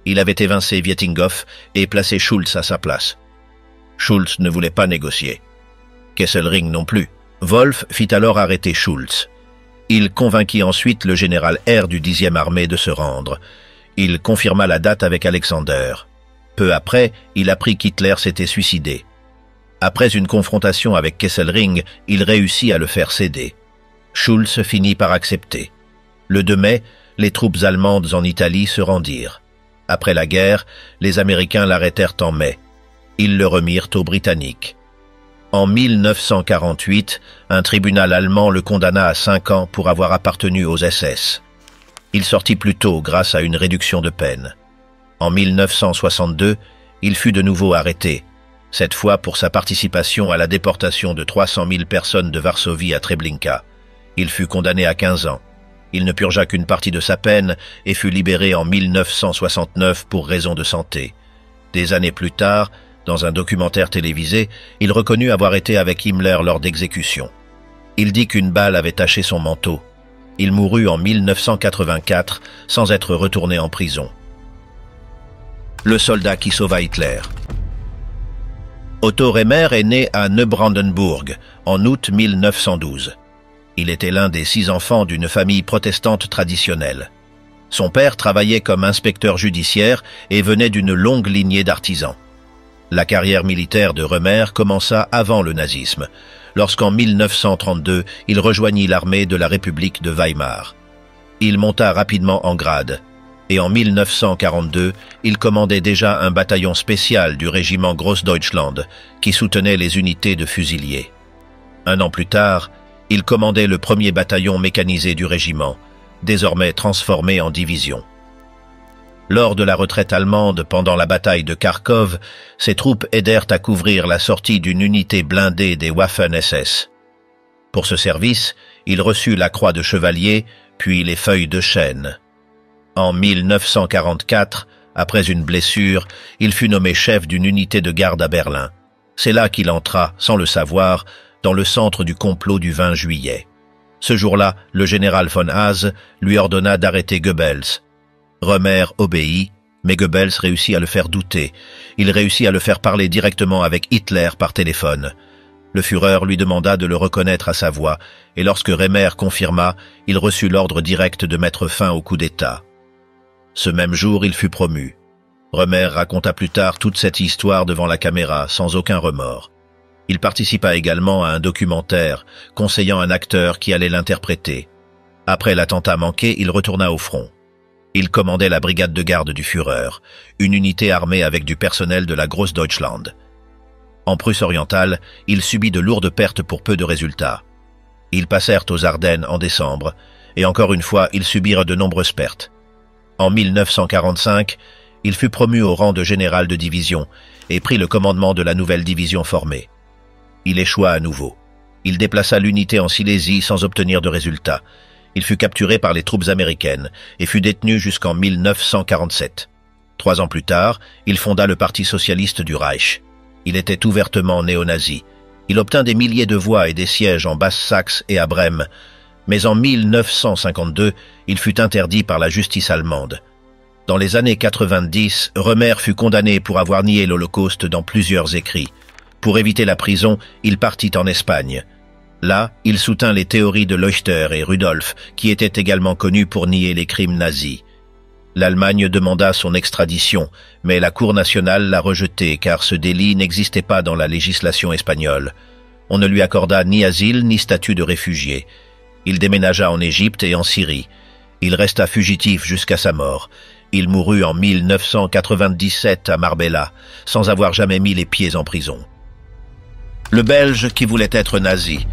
Il avait évincé Vietinghoff et placé Schulz à sa place. Schulz ne voulait pas négocier. Kesselring non plus. Wolfe fit alors arrêter Schulz. Il convainquit ensuite le général R du 10e armée de se rendre. Il confirma la date avec Alexander. Peu après, il apprit qu'Hitler s'était suicidé. Après une confrontation avec Kesselring, il réussit à le faire céder. Schulz finit par accepter. Le 2 mai, les troupes allemandes en Italie se rendirent. Après la guerre, les Américains l'arrêtèrent en mai. Ils le remirent aux Britanniques. En 1948, un tribunal allemand le condamna à 5 ans pour avoir appartenu aux SS. Il sortit plus tôt grâce à une réduction de peine. En 1962, il fut de nouveau arrêté, cette fois pour sa participation à la déportation de 300 000 personnes de Varsovie à Treblinka. Il fut condamné à 15 ans. Il ne purgea qu'une partie de sa peine et fut libéré en 1969 pour raison de santé. Des années plus tard, dans un documentaire télévisé, il reconnut avoir été avec Himmler lors d'exécutions. Il dit qu'une balle avait taché son manteau. Il mourut en 1984 sans être retourné en prison. Le soldat qui sauva Hitler. Otto Remer est né à Neubrandenburg en août 1912. Il était l'un des 6 enfants d'une famille protestante traditionnelle. Son père travaillait comme inspecteur judiciaire et venait d'une longue lignée d'artisans. La carrière militaire de Remer commença avant le nazisme, lorsqu'en 1932, il rejoignit l'armée de la République de Weimar. Il monta rapidement en grade, et en 1942, il commandait déjà un bataillon spécial du régiment Grossdeutschland, qui soutenait les unités de fusiliers. Un an plus tard, il commandait le premier bataillon mécanisé du régiment, désormais transformé en division. Lors de la retraite allemande pendant la bataille de Kharkov, ses troupes aidèrent à couvrir la sortie d'une unité blindée des Waffen-SS. Pour ce service, il reçut la croix de chevalier, puis les feuilles de chêne. En 1944, après une blessure, il fut nommé chef d'une unité de garde à Berlin. C'est là qu'il entra, sans le savoir, dans le centre du complot du 20 juillet. Ce jour-là, le général von Haas lui ordonna d'arrêter Goebbels. Remer obéit, mais Goebbels réussit à le faire douter. Il réussit à le faire parler directement avec Hitler par téléphone. Le Führer lui demanda de le reconnaître à sa voix, et lorsque Remer confirma, il reçut l'ordre direct de mettre fin au coup d'État. Ce même jour, il fut promu. Remer raconta plus tard toute cette histoire devant la caméra, sans aucun remords. Il participa également à un documentaire, conseillant un acteur qui allait l'interpréter. Après l'attentat manqué, il retourna au front. Il commandait la brigade de garde du Führer, une unité armée avec du personnel de la Grossdeutschland. En Prusse orientale, il subit de lourdes pertes pour peu de résultats. Ils passèrent aux Ardennes en décembre, et encore une fois, ils subirent de nombreuses pertes. En 1945, il fut promu au rang de général de division et prit le commandement de la nouvelle division formée. Il échoua à nouveau. Il déplaça l'unité en Silésie sans obtenir de résultats. Il fut capturé par les troupes américaines et fut détenu jusqu'en 1947. 3 ans plus tard, il fonda le Parti socialiste du Reich. Il était ouvertement néo-nazi. Il obtint des milliers de voix et des sièges en Basse-Saxe et à Brême. Mais en 1952, il fut interdit par la justice allemande. Dans les années 90, Remer fut condamné pour avoir nié l'Holocauste dans plusieurs écrits. Pour éviter la prison, il partit en Espagne. Là, il soutint les théories de Leuchter et Rudolf, qui étaient également connus pour nier les crimes nazis. L'Allemagne demanda son extradition, mais la Cour nationale l'a rejeté car ce délit n'existait pas dans la législation espagnole. On ne lui accorda ni asile ni statut de réfugié. Il déménagea en Égypte et en Syrie. Il resta fugitif jusqu'à sa mort. Il mourut en 1997 à Marbella, sans avoir jamais mis les pieds en prison. Le Belge qui voulait être nazi.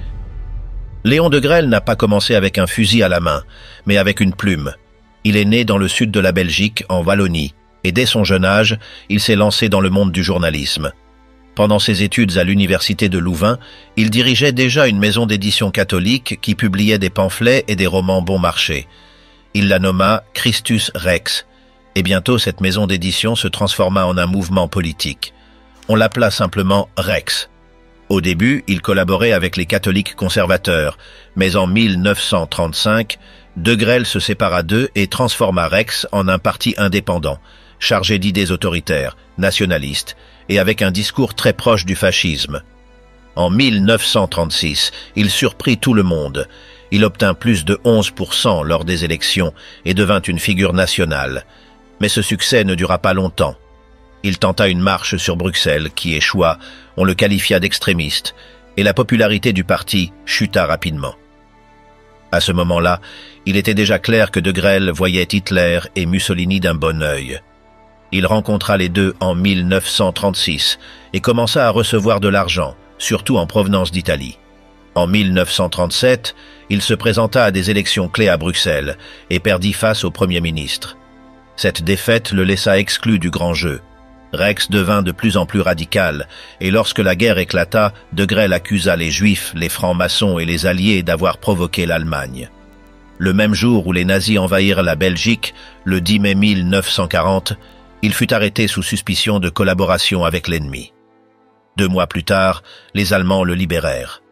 Léon de Grelle n'a pas commencé avec un fusil à la main, mais avec une plume. Il est né dans le sud de la Belgique, en Wallonie, et dès son jeune âge, il s'est lancé dans le monde du journalisme. Pendant ses études à l'université de Louvain, il dirigeait déjà une maison d'édition catholique qui publiait des pamphlets et des romans bon marché. Il la nomma Christus Rex, et bientôt cette maison d'édition se transforma en un mouvement politique. On l'appela simplement Rex. Au début, il collaborait avec les catholiques conservateurs, mais en 1935, De Grelle se sépara d'eux et transforma Rex en un parti indépendant, chargé d'idées autoritaires, nationalistes, et avec un discours très proche du fascisme. En 1936, il surprit tout le monde. Il obtint plus de 11% lors des élections et devint une figure nationale. Mais ce succès ne dura pas longtemps. Il tenta une marche sur Bruxelles qui échoua, on le qualifia d'extrémiste, et la popularité du parti chuta rapidement. À ce moment-là, il était déjà clair que De Grelle voyait Hitler et Mussolini d'un bon œil. Il rencontra les deux en 1936 et commença à recevoir de l'argent, surtout en provenance d'Italie. En 1937, il se présenta à des élections clés à Bruxelles et perdit face au Premier ministre. Cette défaite le laissa exclu du grand jeu. Rex devint de plus en plus radical, et lorsque la guerre éclata, De Grelle accusa les Juifs, les francs-maçons et les Alliés d'avoir provoqué l'Allemagne. Le même jour où les nazis envahirent la Belgique, le 10 mai 1940, il fut arrêté sous suspicion de collaboration avec l'ennemi. 2 mois plus tard, les Allemands le libérèrent.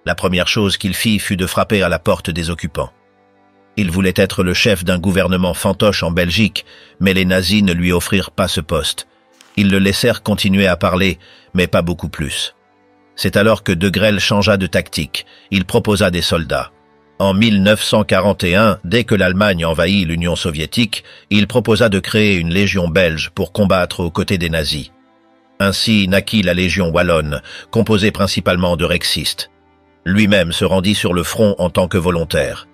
La première chose qu'il fit fut de frapper à la porte des occupants. Il voulait être le chef d'un gouvernement fantoche en Belgique, mais les nazis ne lui offrirent pas ce poste. Ils le laissèrent continuer à parler, mais pas beaucoup plus. C'est alors que De Grelle changea de tactique. Il proposa des soldats. En 1941, dès que l'Allemagne envahit l'Union soviétique, il proposa de créer une légion belge pour combattre aux côtés des nazis. Ainsi naquit la Légion wallonne, composée principalement de rexistes. Lui-même se rendit sur le front en tant que volontaire.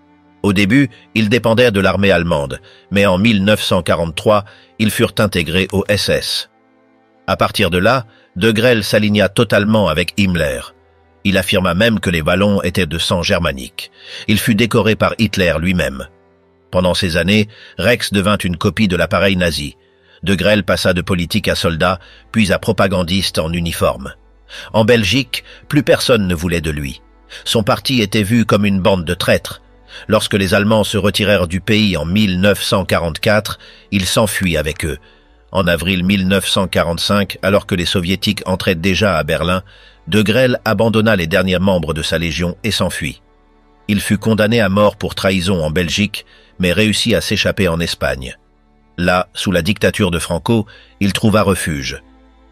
Au début, ils dépendaient de l'armée allemande, mais en 1943, ils furent intégrés au SS. À partir de là, De Grelle s'aligna totalement avec Himmler. Il affirma même que les Wallons étaient de sang germanique. Il fut décoré par Hitler lui-même. Pendant ces années, Rex devint une copie de l'appareil nazi. De Grelle passa de politique à soldat, puis à propagandiste en uniforme. En Belgique, plus personne ne voulait de lui. Son parti était vu comme une bande de traîtres. Lorsque les Allemands se retirèrent du pays en 1944, il s'enfuit avec eux. En avril 1945, alors que les Soviétiques entraient déjà à Berlin, De Grelle abandonna les derniers membres de sa légion et s'enfuit. Il fut condamné à mort pour trahison en Belgique, mais réussit à s'échapper en Espagne. Là, sous la dictature de Franco, il trouva refuge.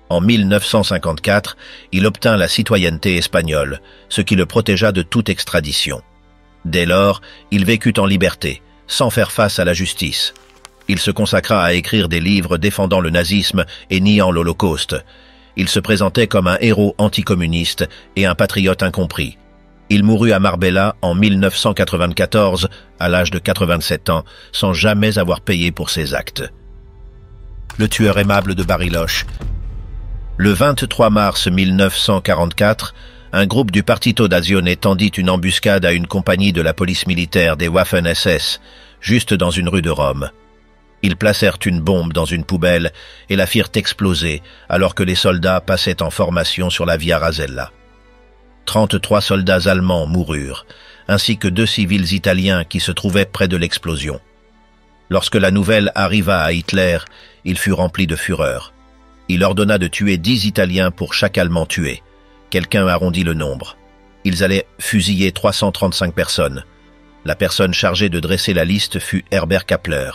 En 1954, il obtint la citoyenneté espagnole, ce qui le protégea de toute extradition. Dès lors, il vécut en liberté, sans faire face à la justice. Il se consacra à écrire des livres défendant le nazisme et niant l'Holocauste. Il se présentait comme un héros anticommuniste et un patriote incompris. Il mourut à Marbella en 1994, à l'âge de 87 ans, sans jamais avoir payé pour ses actes. Le tueur aimable de Bariloche. Le 23 mars 1944, un groupe du Partito d'Azione tendit une embuscade à une compagnie de la police militaire des Waffen-SS, juste dans une rue de Rome. Ils placèrent une bombe dans une poubelle et la firent exploser alors que les soldats passaient en formation sur la Via Rasella. 33 soldats allemands moururent, ainsi que 2 civils italiens qui se trouvaient près de l'explosion. Lorsque la nouvelle arriva à Hitler, il fut rempli de fureur. Il ordonna de tuer 10 Italiens pour chaque Allemand tué. Quelqu'un arrondit le nombre. Ils allaient fusiller 335 personnes. La personne chargée de dresser la liste fut Herbert Kappler.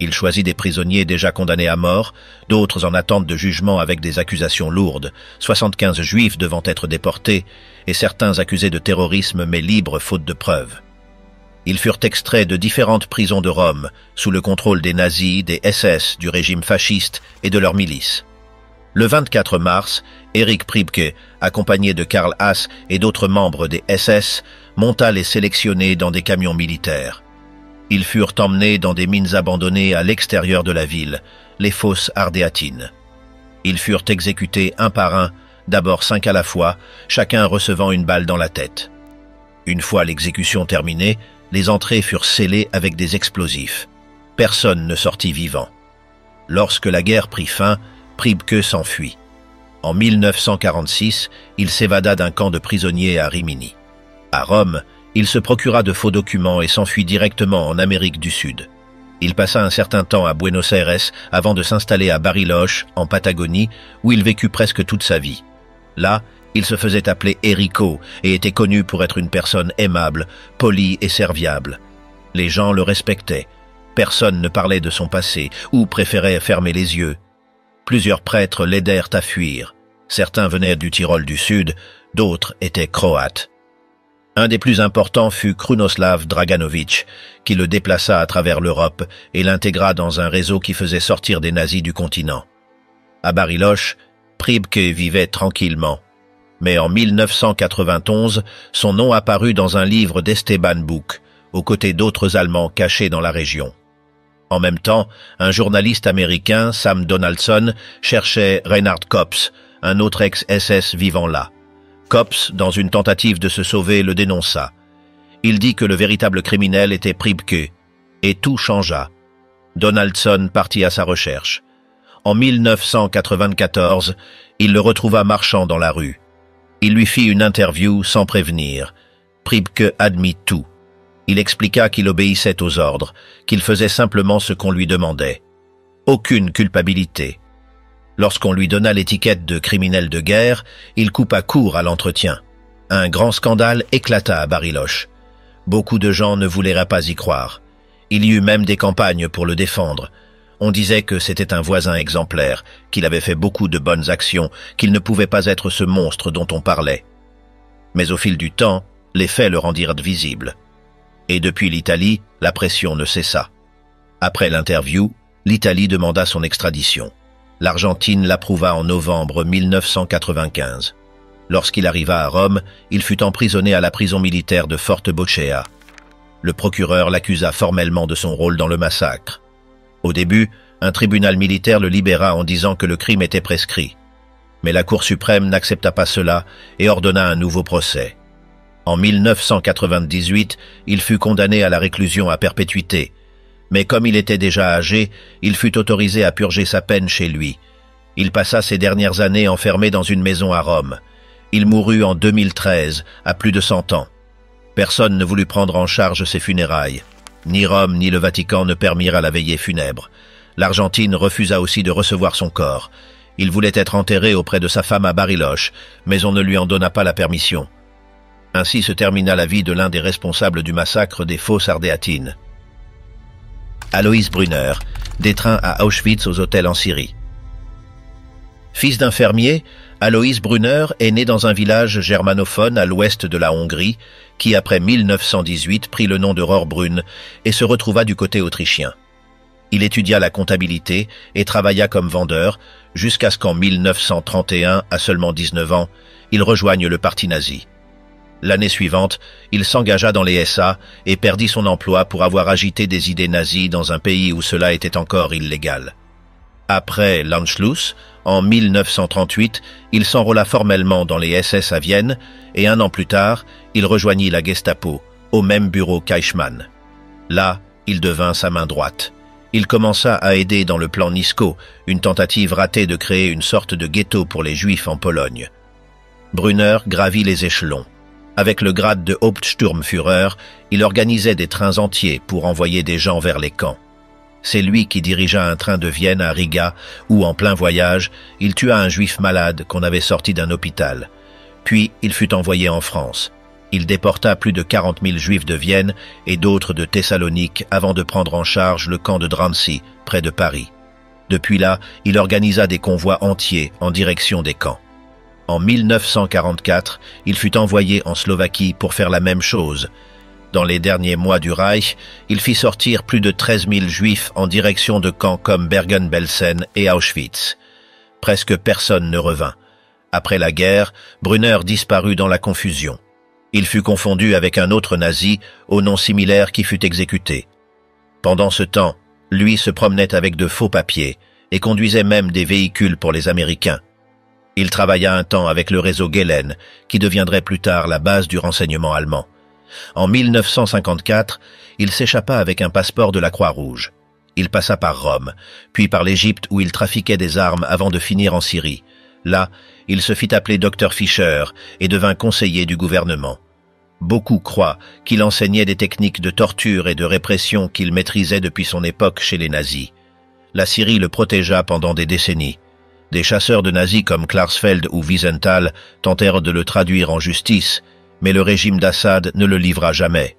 Il choisit des prisonniers déjà condamnés à mort, d'autres en attente de jugement avec des accusations lourdes, 75 juifs devant être déportés, et certains accusés de terrorisme mais libres faute de preuves. Ils furent extraits de différentes prisons de Rome, sous le contrôle des nazis, des SS, du régime fasciste et de leurs milices. Le 24 mars, Erich Priebke, accompagné de Karl Haas et d'autres membres des SS, monta les sélectionnés dans des camions militaires. Ils furent emmenés dans des mines abandonnées à l'extérieur de la ville, les fosses ardéatines. Ils furent exécutés un par un, d'abord 5 à la fois, chacun recevant une balle dans la tête. Une fois l'exécution terminée, les entrées furent scellées avec des explosifs. Personne ne sortit vivant. Lorsque la guerre prit fin, Priebke s'enfuit. En 1946, il s'évada d'un camp de prisonniers à Rimini. À Rome, il se procura de faux documents et s'enfuit directement en Amérique du Sud. Il passa un certain temps à Buenos Aires avant de s'installer à Bariloche, en Patagonie, où il vécut presque toute sa vie. Là, il se faisait appeler Erico et était connu pour être une personne aimable, polie et serviable. Les gens le respectaient. Personne ne parlait de son passé ou préférait fermer les yeux. Plusieurs prêtres l'aidèrent à fuir. Certains venaient du Tyrol du Sud, d'autres étaient croates. Un des plus importants fut Krunoslav Draganović, qui le déplaça à travers l'Europe et l'intégra dans un réseau qui faisait sortir des nazis du continent. À Bariloche, Priebke vivait tranquillement. Mais en 1991, son nom apparut dans un livre d'Esteban Buch, aux côtés d'autres Allemands cachés dans la région. En même temps, un journaliste américain, Sam Donaldson, cherchait Reinhard Kops, un autre ex-SS vivant là. Kops, dans une tentative de se sauver, le dénonça. Il dit que le véritable criminel était Priebke, et tout changea. Donaldson partit à sa recherche. En 1994, il le retrouva marchant dans la rue. Il lui fit une interview sans prévenir. Priebke admit tout. Il expliqua qu'il obéissait aux ordres, qu'il faisait simplement ce qu'on lui demandait. Aucune culpabilité. Lorsqu'on lui donna l'étiquette de criminel de guerre, il coupa court à l'entretien. Un grand scandale éclata à Bariloche. Beaucoup de gens ne voulaient pas y croire. Il y eut même des campagnes pour le défendre. On disait que c'était un voisin exemplaire, qu'il avait fait beaucoup de bonnes actions, qu'il ne pouvait pas être ce monstre dont on parlait. Mais au fil du temps, les faits le rendirent visible. Et depuis l'Italie, la pression ne cessa. Après l'interview, l'Italie demanda son extradition. L'Argentine l'approuva en novembre 1995. Lorsqu'il arriva à Rome, il fut emprisonné à la prison militaire de Forte Bochea. Le procureur l'accusa formellement de son rôle dans le massacre. Au début, un tribunal militaire le libéra en disant que le crime était prescrit. Mais la Cour suprême n'accepta pas cela et ordonna un nouveau procès. En 1998, il fut condamné à la réclusion à perpétuité. Mais comme il était déjà âgé, il fut autorisé à purger sa peine chez lui. Il passa ses dernières années enfermé dans une maison à Rome. Il mourut en 2013, à plus de 100 ans. Personne ne voulut prendre en charge ses funérailles. Ni Rome ni le Vatican ne permirent à la veillée funèbre. L'Argentine refusa aussi de recevoir son corps. Il voulait être enterré auprès de sa femme à Bariloche, mais on ne lui en donna pas la permission. Ainsi se termina la vie de l'un des responsables du massacre des fosses ardéatines. Alois Brunner, des trains à Auschwitz aux hôtels en Syrie. Fils d'un fermier, Alois Brunner est né dans un village germanophone à l'ouest de la Hongrie, qui après 1918 prit le nom de Rohrbrunn et se retrouva du côté autrichien. Il étudia la comptabilité et travailla comme vendeur, jusqu'à ce qu'en 1931, à seulement 19 ans, il rejoigne le parti nazi. L'année suivante, il s'engagea dans les SA et perdit son emploi pour avoir agité des idées nazies dans un pays où cela était encore illégal. Après l'Anschluss, en 1938, il s'enrôla formellement dans les SS à Vienne et un an plus tard, il rejoignit la Gestapo, au même bureau qu'Eichmann. Là, il devint sa main droite. Il commença à aider dans le plan Nisko, une tentative ratée de créer une sorte de ghetto pour les Juifs en Pologne. Brunner gravit les échelons. Avec le grade de Hauptsturmführer, il organisait des trains entiers pour envoyer des gens vers les camps. C'est lui qui dirigea un train de Vienne à Riga, où, en plein voyage, il tua un juif malade qu'on avait sorti d'un hôpital. Puis, il fut envoyé en France. Il déporta plus de 40 000 Juifs de Vienne et d'autres de Thessalonique avant de prendre en charge le camp de Drancy, près de Paris. Depuis là, il organisa des convois entiers en direction des camps. En 1944, il fut envoyé en Slovaquie pour faire la même chose. Dans les derniers mois du Reich, il fit sortir plus de 13 000 Juifs en direction de camps comme Bergen-Belsen et Auschwitz. Presque personne ne revint. Après la guerre, Brunner disparut dans la confusion. Il fut confondu avec un autre nazi, au nom similaire, qui fut exécuté. Pendant ce temps, lui se promenait avec de faux papiers et conduisait même des véhicules pour les Américains. Il travailla un temps avec le réseau Gehlen, qui deviendrait plus tard la base du renseignement allemand. En 1954, il s'échappa avec un passeport de la Croix-Rouge. Il passa par Rome, puis par l'Égypte où il trafiquait des armes avant de finir en Syrie. Là, il se fit appeler Dr Fischer et devint conseiller du gouvernement. Beaucoup croient qu'il enseignait des techniques de torture et de répression qu'il maîtrisait depuis son époque chez les nazis. La Syrie le protégea pendant des décennies. Des chasseurs de nazis comme Klarsfeld ou Wiesenthal tentèrent de le traduire en justice, mais le régime d'Assad ne le livra jamais.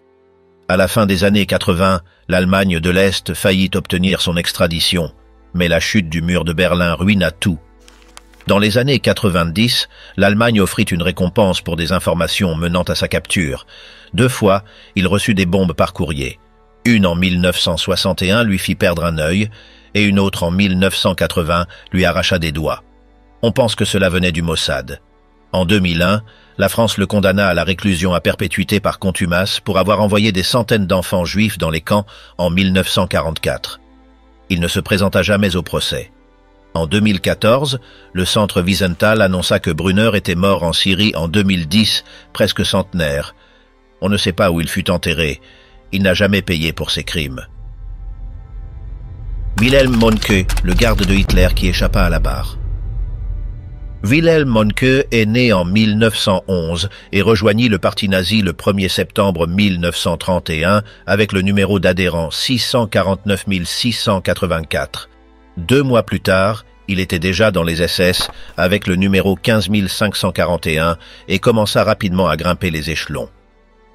À la fin des années 80, l'Allemagne de l'Est faillit obtenir son extradition, mais la chute du mur de Berlin ruina tout. Dans les années 90, l'Allemagne offrit une récompense pour des informations menant à sa capture. 2 fois, il reçut des bombes par courrier. Une en 1961 lui fit perdre un œil, et une autre en 1980 lui arracha des doigts. On pense que cela venait du Mossad. En 2001, la France le condamna à la réclusion à perpétuité par contumace pour avoir envoyé des centaines d'enfants juifs dans les camps en 1944. Il ne se présenta jamais au procès. En 2014, le centre Wiesenthal annonça que Brunner était mort en Syrie en 2010, presque centenaire. On ne sait pas où il fut enterré. Il n'a jamais payé pour ses crimes. Wilhelm Mohnke, le garde de Hitler qui échappa à la barre. Wilhelm Mohnke est né en 1911 et rejoignit le parti nazi le 1er septembre 1931 avec le numéro d'adhérent 649 684. 2 mois plus tard, il était déjà dans les SS avec le numéro 15 541 et commença rapidement à grimper les échelons.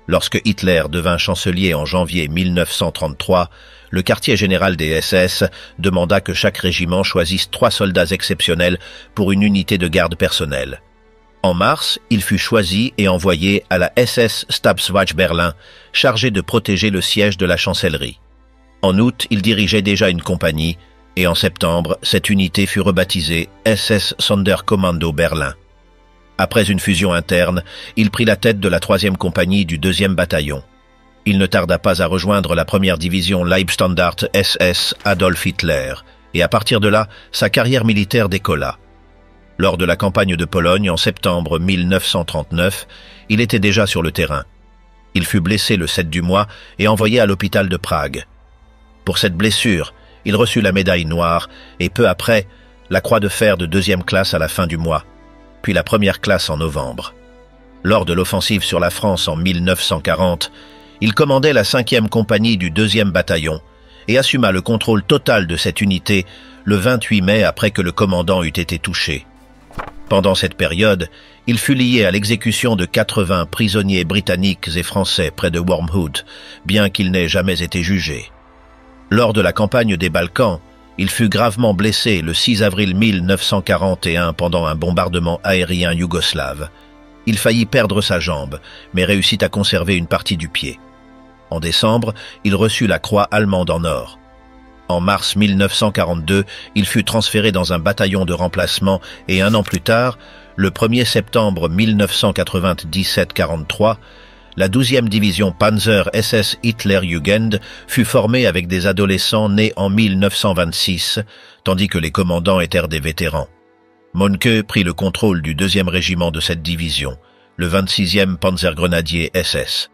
Lorsque Hitler devint chancelier en janvier 1933, le quartier général des SS demanda que chaque régiment choisisse 3 soldats exceptionnels pour une unité de garde personnelle. En mars, il fut choisi et envoyé à la SS Stabswacht Berlin, chargé de protéger le siège de la chancellerie. En août, il dirigeait déjà une compagnie, et en septembre, cette unité fut rebaptisée SS Sonderkommando Berlin. Après une fusion interne, il prit la tête de la 3e compagnie du 2e bataillon. Il ne tarda pas à rejoindre la 1re division Leibstandart SS Adolf Hitler, et à partir de là, sa carrière militaire décolla. Lors de la campagne de Pologne en septembre 1939, il était déjà sur le terrain. Il fut blessé le 7 du mois et envoyé à l'hôpital de Prague. Pour cette blessure, il reçut la médaille noire et peu après, la croix de fer de 2e classe à la fin du mois, puis la 1re classe en novembre. Lors de l'offensive sur la France en 1940, il commandait la 5e compagnie du 2e bataillon et assuma le contrôle total de cette unité le 28 mai après que le commandant eut été touché. Pendant cette période, il fut lié à l'exécution de 80 prisonniers britanniques et français près de Wormhout, bien qu'il n'ait jamais été jugé. Lors de la campagne des Balkans, il fut gravement blessé le 6 avril 1941 pendant un bombardement aérien yougoslave. Il faillit perdre sa jambe, mais réussit à conserver une partie du pied. En décembre, il reçut la croix allemande en or. En mars 1942, il fut transféré dans un bataillon de remplacement et 1 an plus tard, le 1er septembre 1997-43, la 12e division Panzer SS Hitlerjugend fut formée avec des adolescents nés en 1926, tandis que les commandants étaient des vétérans. Mohnke prit le contrôle du 2e régiment de cette division, le 26e Panzergrenadier SS.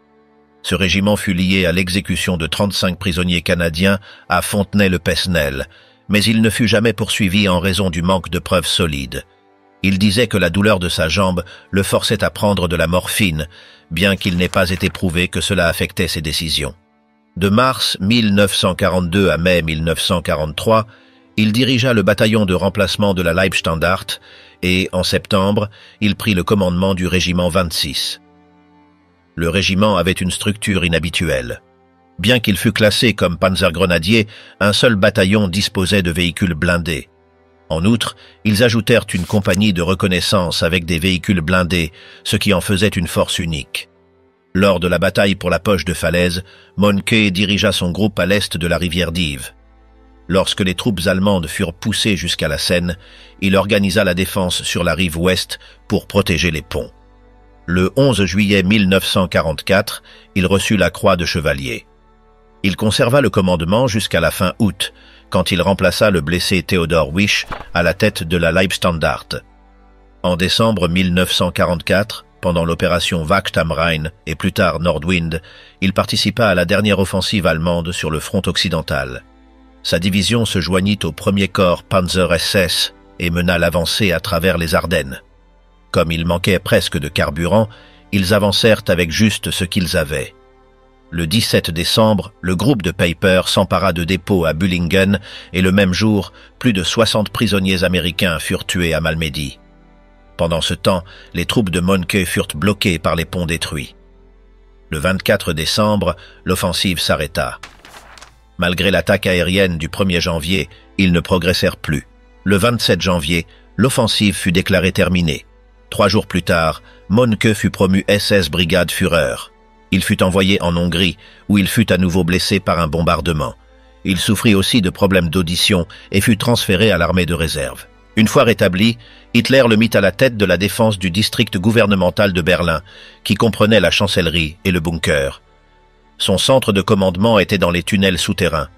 Ce régiment fut lié à l'exécution de 35 prisonniers canadiens à Fontenay-le-Pesnel, mais il ne fut jamais poursuivi en raison du manque de preuves solides. Il disait que la douleur de sa jambe le forçait à prendre de la morphine, bien qu'il n'ait pas été prouvé que cela affectait ses décisions. De mars 1942 à mai 1943, il dirigea le bataillon de remplacement de la Leibstandart et, en septembre, il prit le commandement du régiment 26. Le régiment avait une structure inhabituelle. Bien qu'il fût classé comme panzergrenadier, un seul bataillon disposait de véhicules blindés. En outre, ils ajoutèrent une compagnie de reconnaissance avec des véhicules blindés, ce qui en faisait une force unique. Lors de la bataille pour la poche de Falaise, Mohnke dirigea son groupe à l'est de la rivière Dives. Lorsque les troupes allemandes furent poussées jusqu'à la Seine, il organisa la défense sur la rive ouest pour protéger les ponts. Le 11 juillet 1944, il reçut la croix de chevalier. Il conserva le commandement jusqu'à la fin août, quand il remplaça le blessé Theodor Wisch à la tête de la Leibstandarte. En décembre 1944, pendant l'opération Wacht am Rhein et plus tard Nordwind, il participa à la dernière offensive allemande sur le front occidental. Sa division se joignit au 1er corps Panzer SS et mena l'avancée à travers les Ardennes. Comme il manquait presque de carburant, ils avancèrent avec juste ce qu'ils avaient. Le 17 décembre, le groupe de Peiper s'empara de dépôts à Bullingen et le même jour, plus de 60 prisonniers américains furent tués à Malmedy. Pendant ce temps, les troupes de Mohnke furent bloquées par les ponts détruits. Le 24 décembre, l'offensive s'arrêta. Malgré l'attaque aérienne du 1er janvier, ils ne progressèrent plus. Le 27 janvier, l'offensive fut déclarée terminée. 3 jours plus tard, Mohnke fut promu SS Brigade Führer. Il fut envoyé en Hongrie, où il fut à nouveau blessé par un bombardement. Il souffrit aussi de problèmes d'audition et fut transféré à l'armée de réserve. Une fois rétabli, Hitler le mit à la tête de la défense du district gouvernemental de Berlin, qui comprenait la chancellerie et le bunker. Son centre de commandement était dans les tunnels souterrains.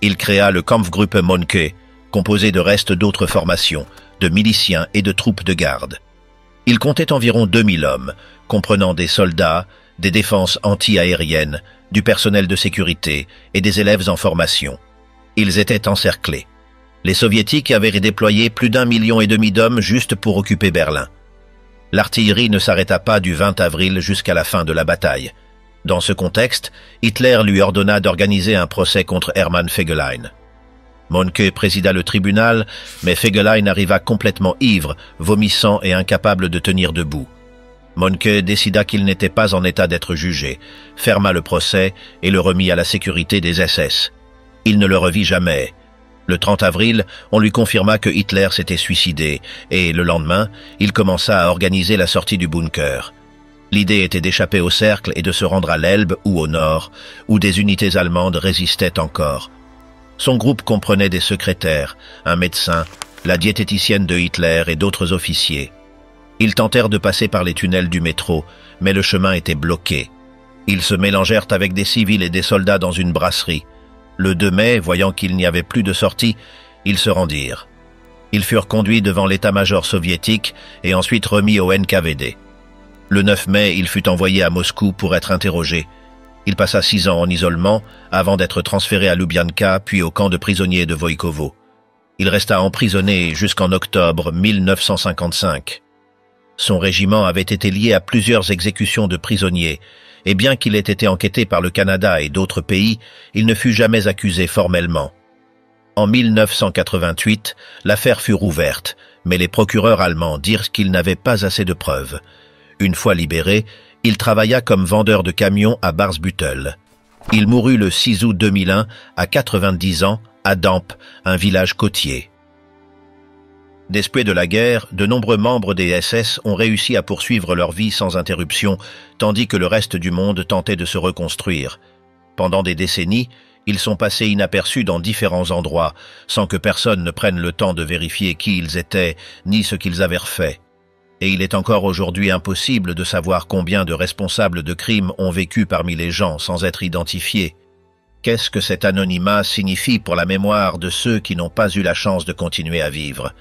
Il créa le Kampfgruppe Mohnke, composé de restes d'autres formations, de miliciens et de troupes de garde. Il comptait environ 2000 hommes, comprenant des soldats, des défenses anti-aériennes, du personnel de sécurité et des élèves en formation. Ils étaient encerclés. Les soviétiques avaient redéployé plus d'1,5 million d'hommes juste pour occuper Berlin. L'artillerie ne s'arrêta pas du 20 avril jusqu'à la fin de la bataille. Dans ce contexte, Hitler lui ordonna d'organiser un procès contre Hermann Fegelein. Mohnke présida le tribunal, mais Fegelein arriva complètement ivre, vomissant et incapable de tenir debout. Mohnke décida qu'il n'était pas en état d'être jugé, ferma le procès et le remit à la sécurité des SS. Il ne le revit jamais. Le 30 avril, on lui confirma que Hitler s'était suicidé et, le lendemain, il commença à organiser la sortie du bunker. L'idée était d'échapper au cercle et de se rendre à l'Elbe ou au nord, où des unités allemandes résistaient encore. Son groupe comprenait des secrétaires, un médecin, la diététicienne de Hitler et d'autres officiers. Ils tentèrent de passer par les tunnels du métro, mais le chemin était bloqué. Ils se mélangèrent avec des civils et des soldats dans une brasserie. Le 2 mai, voyant qu'il n'y avait plus de sortie, ils se rendirent. Ils furent conduits devant l'état-major soviétique et ensuite remis au NKVD. Le 9 mai, il fut envoyé à Moscou pour être interrogé. Il passa 6 ans en isolement avant d'être transféré à Lubyanka puis au camp de prisonniers de Voïkovo. Il resta emprisonné jusqu'en octobre 1955. Son régiment avait été lié à plusieurs exécutions de prisonniers, et bien qu'il ait été enquêté par le Canada et d'autres pays, il ne fut jamais accusé formellement. En 1988, l'affaire fut rouverte, mais les procureurs allemands dirent qu'il n'avait pas assez de preuves. Une fois libéré, il travailla comme vendeur de camions à Barsbüttel. Il mourut le 6 août 2001, à 90 ans, à Damp, un village côtier. Despoués de la guerre, de nombreux membres des SS ont réussi à poursuivre leur vie sans interruption, tandis que le reste du monde tentait de se reconstruire. Pendant des décennies, ils sont passés inaperçus dans différents endroits, sans que personne ne prenne le temps de vérifier qui ils étaient, ni ce qu'ils avaient fait. Et il est encore aujourd'hui impossible de savoir combien de responsables de crimes ont vécu parmi les gens sans être identifiés. Qu'est-ce que cet anonymat signifie pour la mémoire de ceux qui n'ont pas eu la chance de continuer à vivre ?